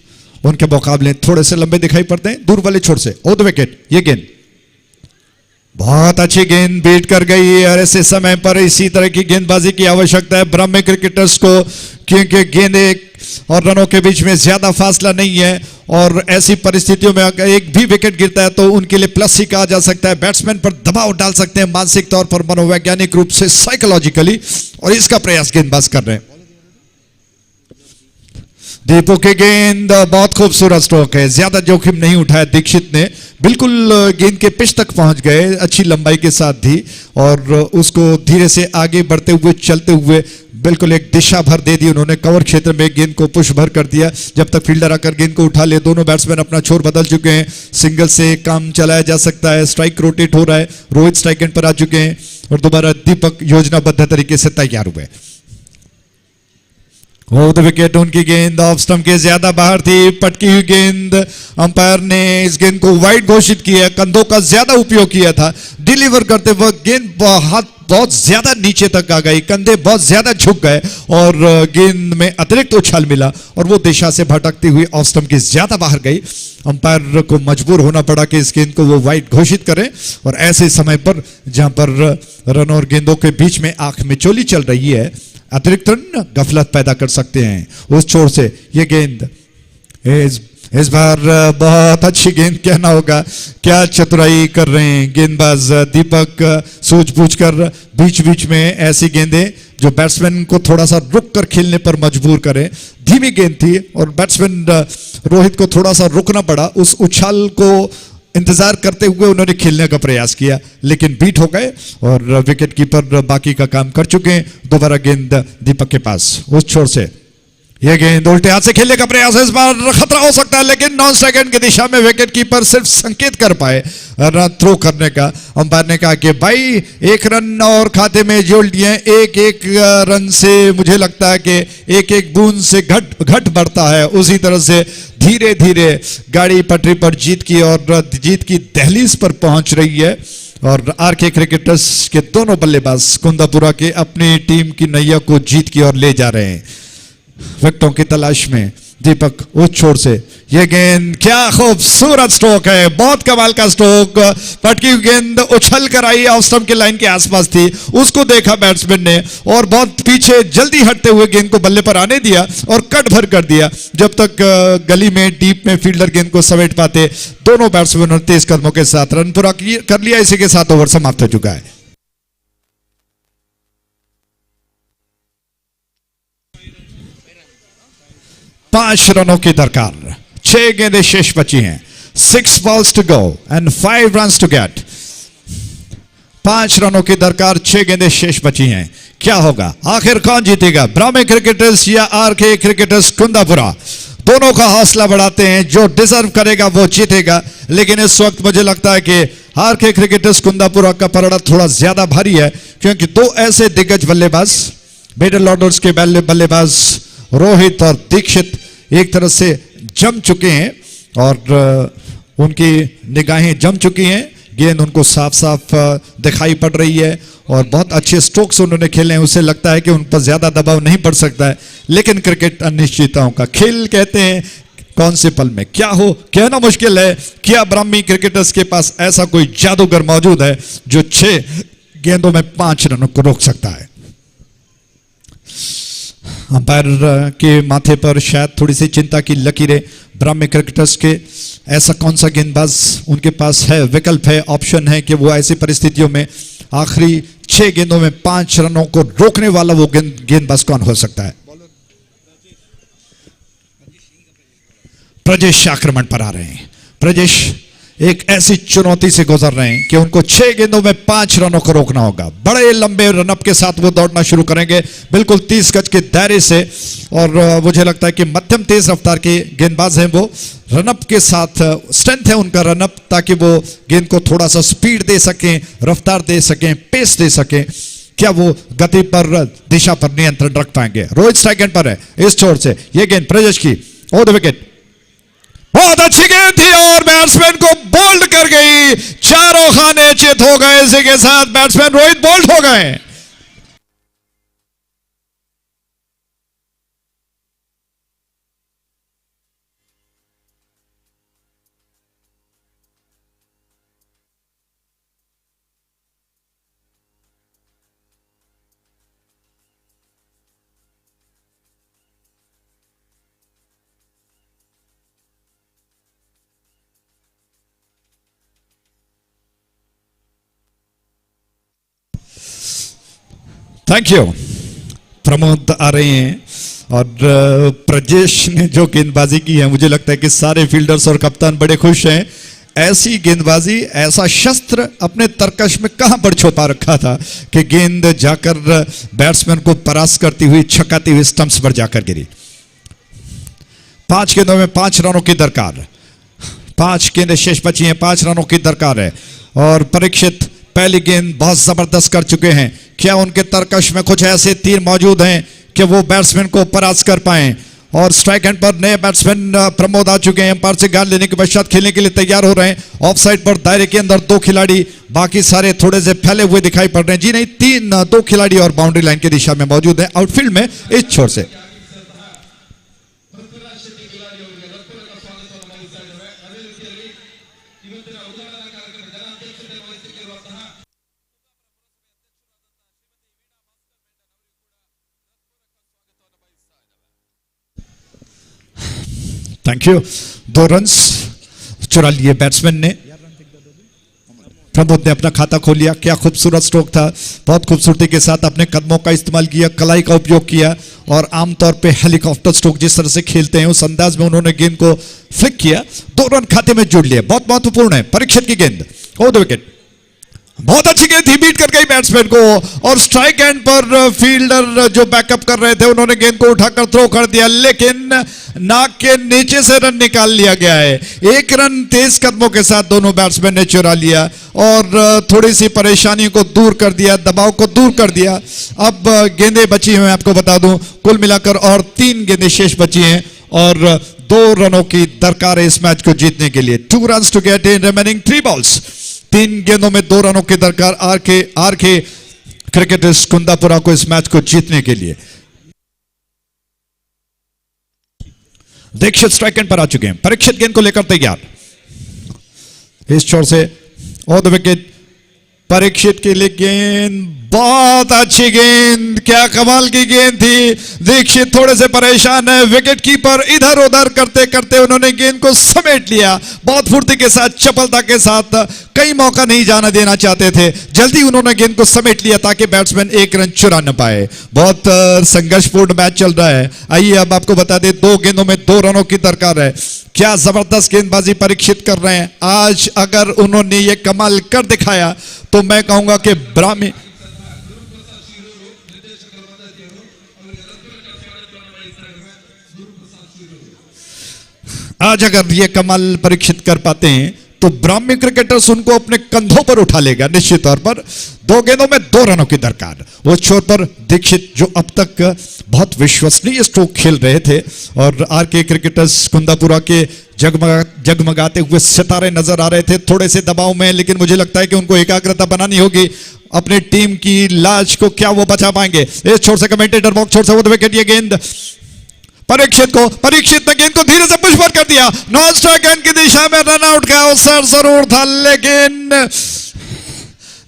उनके मुकाबले थोड़े से लंबे दिखाई पड़ते हैं। दूर वाले छोर से ऑफ द विकेट ये गेंद, बहुत अच्छी गेंद बीट कर गई है, और ऐसे समय पर इसी तरह की गेंदबाजी की आवश्यकता है ब्राह्मणी क्रिकेटर्स को, क्योंकि गेंद और रनों के बीच में ज्यादा फासला नहीं है, और ऐसी परिस्थितियों में अगर एक भी विकेट गिरता है तो उनके लिए प्लस ही कहा जा सकता है। बैट्समैन पर दबाव डाल सकते हैं मानसिक तौर पर, मनोवैज्ञानिक रूप से, साइकोलॉजिकली, और इसका प्रयास गेंदबाज कर रहे हैं। दीपू की गेंद, बहुत खूबसूरत स्ट्रोक है, ज्यादा जोखिम नहीं उठाया दीक्षित ने, बिल्कुल गेंद के पिच तक पहुंच गए अच्छी लंबाई के साथ भी, और उसको धीरे से आगे बढ़ते हुए चलते हुए बिल्कुल एक दिशा भर दे दी उन्होंने। कवर क्षेत्र में गेंद को पुश भर कर दिया, जब तक फील्डर आकर गेंद को उठा ले। दोनों बैट्समैन अपना छोर बदल चुके हैं, सिंगल से काम चलाया जा सकता है। स्ट्राइक रोटेट हो रहा है, रोहित स्ट्राइक एंड पर आ चुके हैं और दोबारा दीपक योजनाबद्ध तरीके से तैयार हुए। द विकेट, उनकी गेंद ऑफ स्टंप के ज्यादा बाहर थी, पटकी हुई गेंद। अंपायर ने इस गेंद को वाइड घोषित किया, कंधों का ज्यादा उपयोग किया था। डिलीवर करते वक्त गेंद हाथ बहुत ज्यादा नीचे तक आ गई, कंधे बहुत ज्यादा झुक गए और गेंद में अतिरिक्त उछाल मिला और वो दिशा से भटकती हुई ऑफ स्टंप के ज्यादा बाहर गई। अंपायर को मजबूर होना पड़ा कि इस गेंद को वो वाइड घोषित करें, और ऐसे समय पर जहां पर रन और गेंदों के बीच में आंख में चोली चल रही है, अतिरिक्त रन गफलत पैदा कर सकते हैं। उस छोर से ये गेंद इस बार बहुत अच्छी गेंद कहना होगा, क्या चतुराई कर रहे हैं गेंदबाज दीपक, सूझबूझ कर बीच बीच में ऐसी गेंदें जो बैट्समैन को थोड़ा सा रुक कर खेलने पर मजबूर करें, धीमे धीमी गेंद थी और बैट्समैन रोहित को थोड़ा सा रुकना पड़ा। उस उछाल को इंतजार करते हुए उन्होंने खेलने का प्रयास किया, लेकिन बीट हो गए और विकेट कीपर बाकी का काम कर चुके हैं। दोबारा गेंद दीपक के पास उस छोर से, यह गेंद उल्टे हाथ से खेलने का प्रयास है, इस बार खतरा हो सकता है, लेकिन नॉन स्ट्राइक की दिशा में विकेट कीपर सिर्फ संकेत कर पाए रन थ्रो करने का। अंपायर ने कहा कि भाई 1 रन और खाते में जोड़ दिए। एक रन से मुझे लगता है कि एक बूंद से घट बढ़ता है, उसी तरह से धीरे धीरे गाड़ी पटरी पर जीत की दहलीज पर पहुंच रही है। और आरके क्रिकेटर्स के दोनों बल्लेबाज कुंदापुरा के अपनी टीम की नैया को जीत की ओर ले जा रहे हैं। विकेटों की तलाश में दीपक उस छोर से, यह गेंद क्या खूबसूरत स्ट्रोक है, बहुत कमाल का स्ट्रोक। पटकी गेंद उछल कर आई, ऑफ स्टंप की लाइन के आसपास थी, उसको देखा बैट्समैन ने और बहुत पीछे जल्दी हटते हुए गेंद को बल्ले पर आने दिया और कट भर कर दिया। जब तक गली में डीप में फील्डर गेंद को समेट पाते, दोनों बैट्समैनों ने तेज कदमों के साथ रन पूरा कर लिया। इसी के साथ ओवर समाप्त हो चुका है। पांच रनों की दरकार, 6 गेंदें शेष बची हैं। 6 balls to go and 5 runs to get। 5 रनों की दरकार, 6 गेंदें शेष बची हैं। क्या होगा, आखिर कौन जीतेगा, ब्राह्मण क्रिकेटर्स या आरके क्रिकेटर्स कुंदापुरा? दोनों का हौसला बढ़ाते हैं, जो डिजर्व करेगा वो जीतेगा। लेकिन इस वक्त मुझे लगता है कि आरके क्रिकेटर्स कुंदापुरा का पलड़ा थोड़ा ज्यादा भारी है, क्योंकि दो ऐसे दिग्गज बल्लेबाज, मिडिल ऑर्डर्स के बल्लेबाज रोहित और दीक्षित एक तरह से जम चुके हैं और उनकी निगाहें जम चुकी हैं। गेंद उनको साफ साफ दिखाई पड़ रही है और बहुत अच्छे स्ट्रोक्स उन्होंने खेले हैं। उसे लगता है कि उन पर ज्यादा दबाव नहीं पड़ सकता है, लेकिन क्रिकेट अनिश्चितताओं का खेल कहते हैं। कौन से पल में क्या हो कहना मुश्किल है। क्या ब्राह्मी क्रिकेटर्स के पास ऐसा कोई जादूगर मौजूद है जो 6 गेंदों में 5 रनों को रोक सकता है? अंपायर के माथे पर शायद थोड़ी सी चिंता की लकीरें ब्राह्मी क्रिकेटर्स के। ऐसा कौन सा गेंदबाज उनके पास है, विकल्प है, ऑप्शन है कि वो ऐसी परिस्थितियों में आखिरी 6 गेंदों में 5 रनों को रोकने वाला वो गेंदबाज कौन हो सकता है? प्रजेश आक्रमण पर आ रहे हैं। प्रजेश एक ऐसी चुनौती से गुजर रहे हैं कि उनको 6 गेंदों में 5 रनों को रोकना होगा। बड़े लंबे रनअप के साथ वो दौड़ना शुरू करेंगे, बिल्कुल 30 गज के दायरे से। और मुझे लगता है कि मध्यम तेज रफ्तार के गेंदबाज हैं वो। रनअप के साथ स्ट्रेंथ है उनका रनअप, ताकि वो गेंद को थोड़ा सा स्पीड दे सकें, रफ्तार दे सकें, पेस दे सकें। क्या वो गति पर, दिशा पर नियंत्रण रख पाएंगे? रोहित स्ट्राइक एंड पर है इस छोर से, ये गेंद प्रजेश की ओवर द विकेट, बहुत अच्छी गेंद थी और बैट्समैन को बोल्ड कर गई। चारों खाने चित हो गए। इसी के साथ बैट्समैन रोहित बोल्ड हो गए। Thank you. प्रमोद आ रहे हैं और प्रजेश ने जो गेंदबाजी की है, मुझे लगता है कि सारे फील्डर्स और कप्तान बड़े खुश हैं। ऐसी गेंदबाजी, ऐसा शस्त्र अपने तरकश में कहां पर छुपा रखा था कि गेंद जाकर बैट्समैन को परास्त करती हुई, छकाती हुई स्टंप्स पर जाकर गिरी। 5 गेंदों में 5 रनों की दरकार, 5 गेंदें शेष बची हैं, 5 रनों की दरकार है। और परीक्षित पहली गेंद बहुत जबरदस्त कर चुके हैं। क्या उनके तरकश में कुछ ऐसे तीर मौजूद हैं कि वो बैट्समैन को परास्त कर पाएं? और स्ट्राइक एंड पर नए बैट्समैन प्रमोद आ चुके हैं। अंपायर से गाल लेने के पश्चात खेलने के लिए तैयार हो रहे हैं। ऑफ साइड पर दायरे के अंदर 2 खिलाड़ी, बाकी सारे थोड़े से फैले हुए दिखाई पड़ रहे हैं। जी नहीं, 2 खिलाड़ी और बाउंड्री लाइन की दिशा में मौजूद है आउटफील्ड में इस छोर से। Thank you. 2 रन्स चुरा लिए बैट्समैन ने। प्रमोद ने अपना खाता खोल लिया। क्या खूबसूरत स्ट्रोक था, बहुत खूबसूरती के साथ अपने कदमों का इस्तेमाल किया, कलाई का उपयोग किया और आमतौर पे हेलीकॉप्टर स्ट्रोक जिस तरह से खेलते हैं उस अंदाज में उन्होंने गेंद को फ्लिक किया, 2 रन खाते में जोड़ लिए। बहुत महत्वपूर्ण है। परीक्षित की गेंद ओवर द विकेट, बहुत अच्छी गेंद थी, बीट कर गई बैट्समैन को और स्ट्राइक एंड पर फील्डर जो बैकअप कर रहे थे उन्होंने गेंद को उठाकर थ्रो कर दिया, लेकिन नाक के नीचे से रन निकाल लिया गया है। 1 रन तेज कदमों के साथ दोनों बैट्समैन ने चुरा लिया और थोड़ी सी परेशानी को दूर कर दिया, दबाव को दूर कर दिया। अब गेंदें बची हैं, आपको बता दूं कुल मिलाकर और 3 गेंदें शेष बची हैं और 2 रनों की दरकार है इस मैच को जीतने के लिए। 2 runs to get in remaining 3 balls। 3 गेंदों में 2 रनों की दरकार आर के क्रिकेटर्स कुंदापुरा को इस मैच को जीतने के लिए। दीक्षित स्ट्राइक एंड पर आ चुके हैं। परीक्षित गेंद को लेकर तैयार, इस छोर से ऑन द विकेट। परीक्षित के लिए गेंद, बहुत अच्छी गेंद, क्या कमाल की गेंद थी। दीक्षित थोड़े से परेशान है, विकेट कीपर इधर उधर करते करते उन्होंने गेंद को समेट लिया, बहुत फुर्ती के साथ, चपलता के साथ। कई मौका नहीं जाना देना चाहते थे, जल्दी उन्होंने गेंद को समेट लिया ताकि बैट्समैन 1 रन चुरा न पाए। बहुत संघर्षपूर्ण मैच चल रहा है। आइए अब आपको बता दें, 2 गेंदों में 2 रनों की दरकार है। क्या जबरदस्त गेंदबाजी परीक्षित कर रहे हैं। आज अगर उन्होंने ये कमाल कर दिखाया तो मैं कहूंगा कि ब्राह्मी आज अगर ये कमाल परीक्षित कर पाते हैं तो ब्राह्मी क्रिकेटर्स उनको अपने कंधों पर उठा लेगा निश्चित तौर पर। 2 गेंदों में 2 रनों की दरकार। उस छोर पर दीक्षित जो अब तक बहुत विश्वसनीय स्ट्रोक खेल रहे थे और आर के क्रिकेटर्स कुंदापुरा के जगमगाते हुए सितारे नजर आ रहे थे, थोड़े से दबाव में, लेकिन मुझे लगता है कि उनको एकाग्रता बनानी होगी अपनी टीम की लाज को। क्या वो बचा पाएंगे। इस छोर से कमेंटेटर बॉक्स छोर से वो विकेट, ये गेंद परीक्षित ने गेंद को धीरे से पुश पर कर दिया, नॉन स्ट्राइक एंड की दिशा में रन आउट का अवसर जरूर था, लेकिन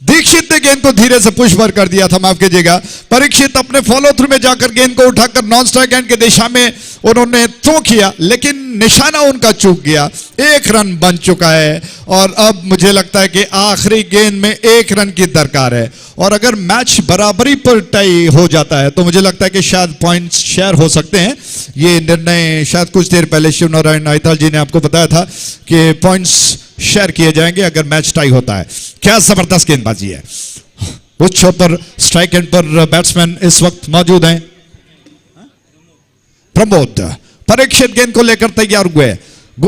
दीक्षित ने गेंद को धीरे से पुश पर कर दिया था, माफ कीजिएगा। परीक्षित अपने फॉलो थ्रू में जाकर गेंद को उठाकर नॉन स्ट्राइक एंड की दिशा में उन्होंने थ्रो किया, लेकिन निशाना उनका चूक गया। 1 रन बन चुका है और अब मुझे लगता है कि आखिरी गेंद में 1 रन की दरकार है और अगर मैच बराबरी पर टाई हो जाता है तो मुझे लगता है कि शायद पॉइंट्स शेयर हो सकते हैं। ये निर्णय शायद कुछ देर पहले शिव नारायण नाइताल जी ने आपको बताया था कि पॉइंट्स शेयर किए जाएंगे अगर मैच टाई होता है। क्या जबरदस्त गेंदबाजी है। उस छोर पर स्ट्राइक एंड पर बैट्समैन इस वक्त मौजूद हैं प्रमोद। परीक्षित गेंद को लेकर तैयार हुए,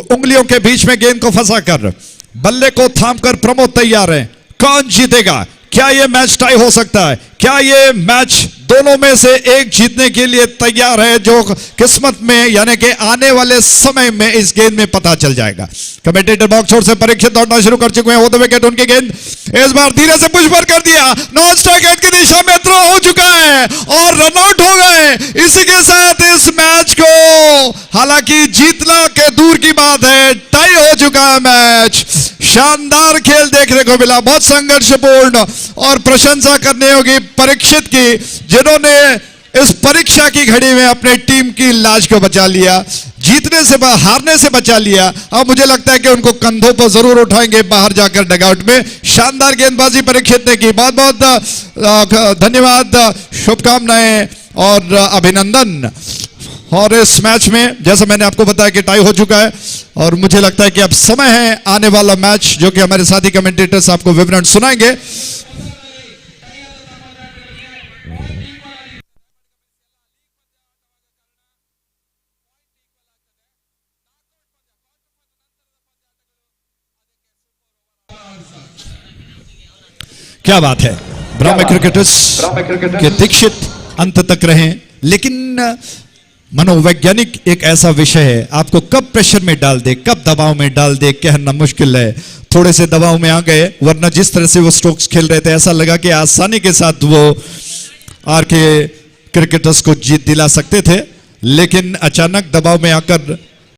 उंगलियों के बीच में गेंद को फंसाकर बल्ले को थामकर प्रमोद तैयार है। कौन जीतेगा? क्या यह मैच टाई हो सकता है? क्या यह मैच दोनों में से एक जीतने के लिए तैयार है, जो किस्मत में यानी कि आने वाले समय में इस गेंद में पता चल जाएगा। कमेंटेटर बॉक्स छोर से परीक्षित दौड़ना शुरू कर चुके हैं। वो विकेट उनकी गेंद इस बार धीरे से पुश पर कर दिया, नॉन स्ट्राइक एंड की दिशा में थ्रो हो चुका है और रन आउट हो गए। इसी के साथ इस मैच को, हालांकि जीतना के दूर की बात है, टाई हो चुका है मैच। शानदार खेल देखने को मिला, बहुत संघर्षपूर्ण, और प्रशंसा करनी होगी परीक्षित की जिन्होंने इस परीक्षा की घड़ी में अपने टीम की लाज को बचा लिया, जीतने से हारने से बचा लिया। अब मुझे लगता है कि उनको कंधों पर जरूर उठाएंगे बाहर जाकर डगआउट में। शानदार गेंदबाजी परीक्षित ने की, बहुत बहुत धन्यवाद, शुभकामनाएं और अभिनंदन। और इस मैच में जैसा मैंने आपको बताया कि टाई हो चुका है और मुझे लगता है कि अब समय है आने वाला मैच, जो कि हमारे साथी कमेंटेटर्स आपको विवरण सुनाएंगे। क्या बात है, ब्राह्मी क्रिकेटर्स के दीक्षित अंत तक रहे, लेकिन मनोवैज्ञानिक एक ऐसा विषय है, आपको कब प्रेशर में डाल दे, कब दबाव में डाल दे, कहना मुश्किल है। थोड़े से दबाव में आ गए, वरना जिस तरह से वो स्ट्रोक्स खेल रहे थे ऐसा लगा कि आसानी के साथ वो आर के क्रिकेटर्स को जीत दिला सकते थे, लेकिन अचानक दबाव में आकर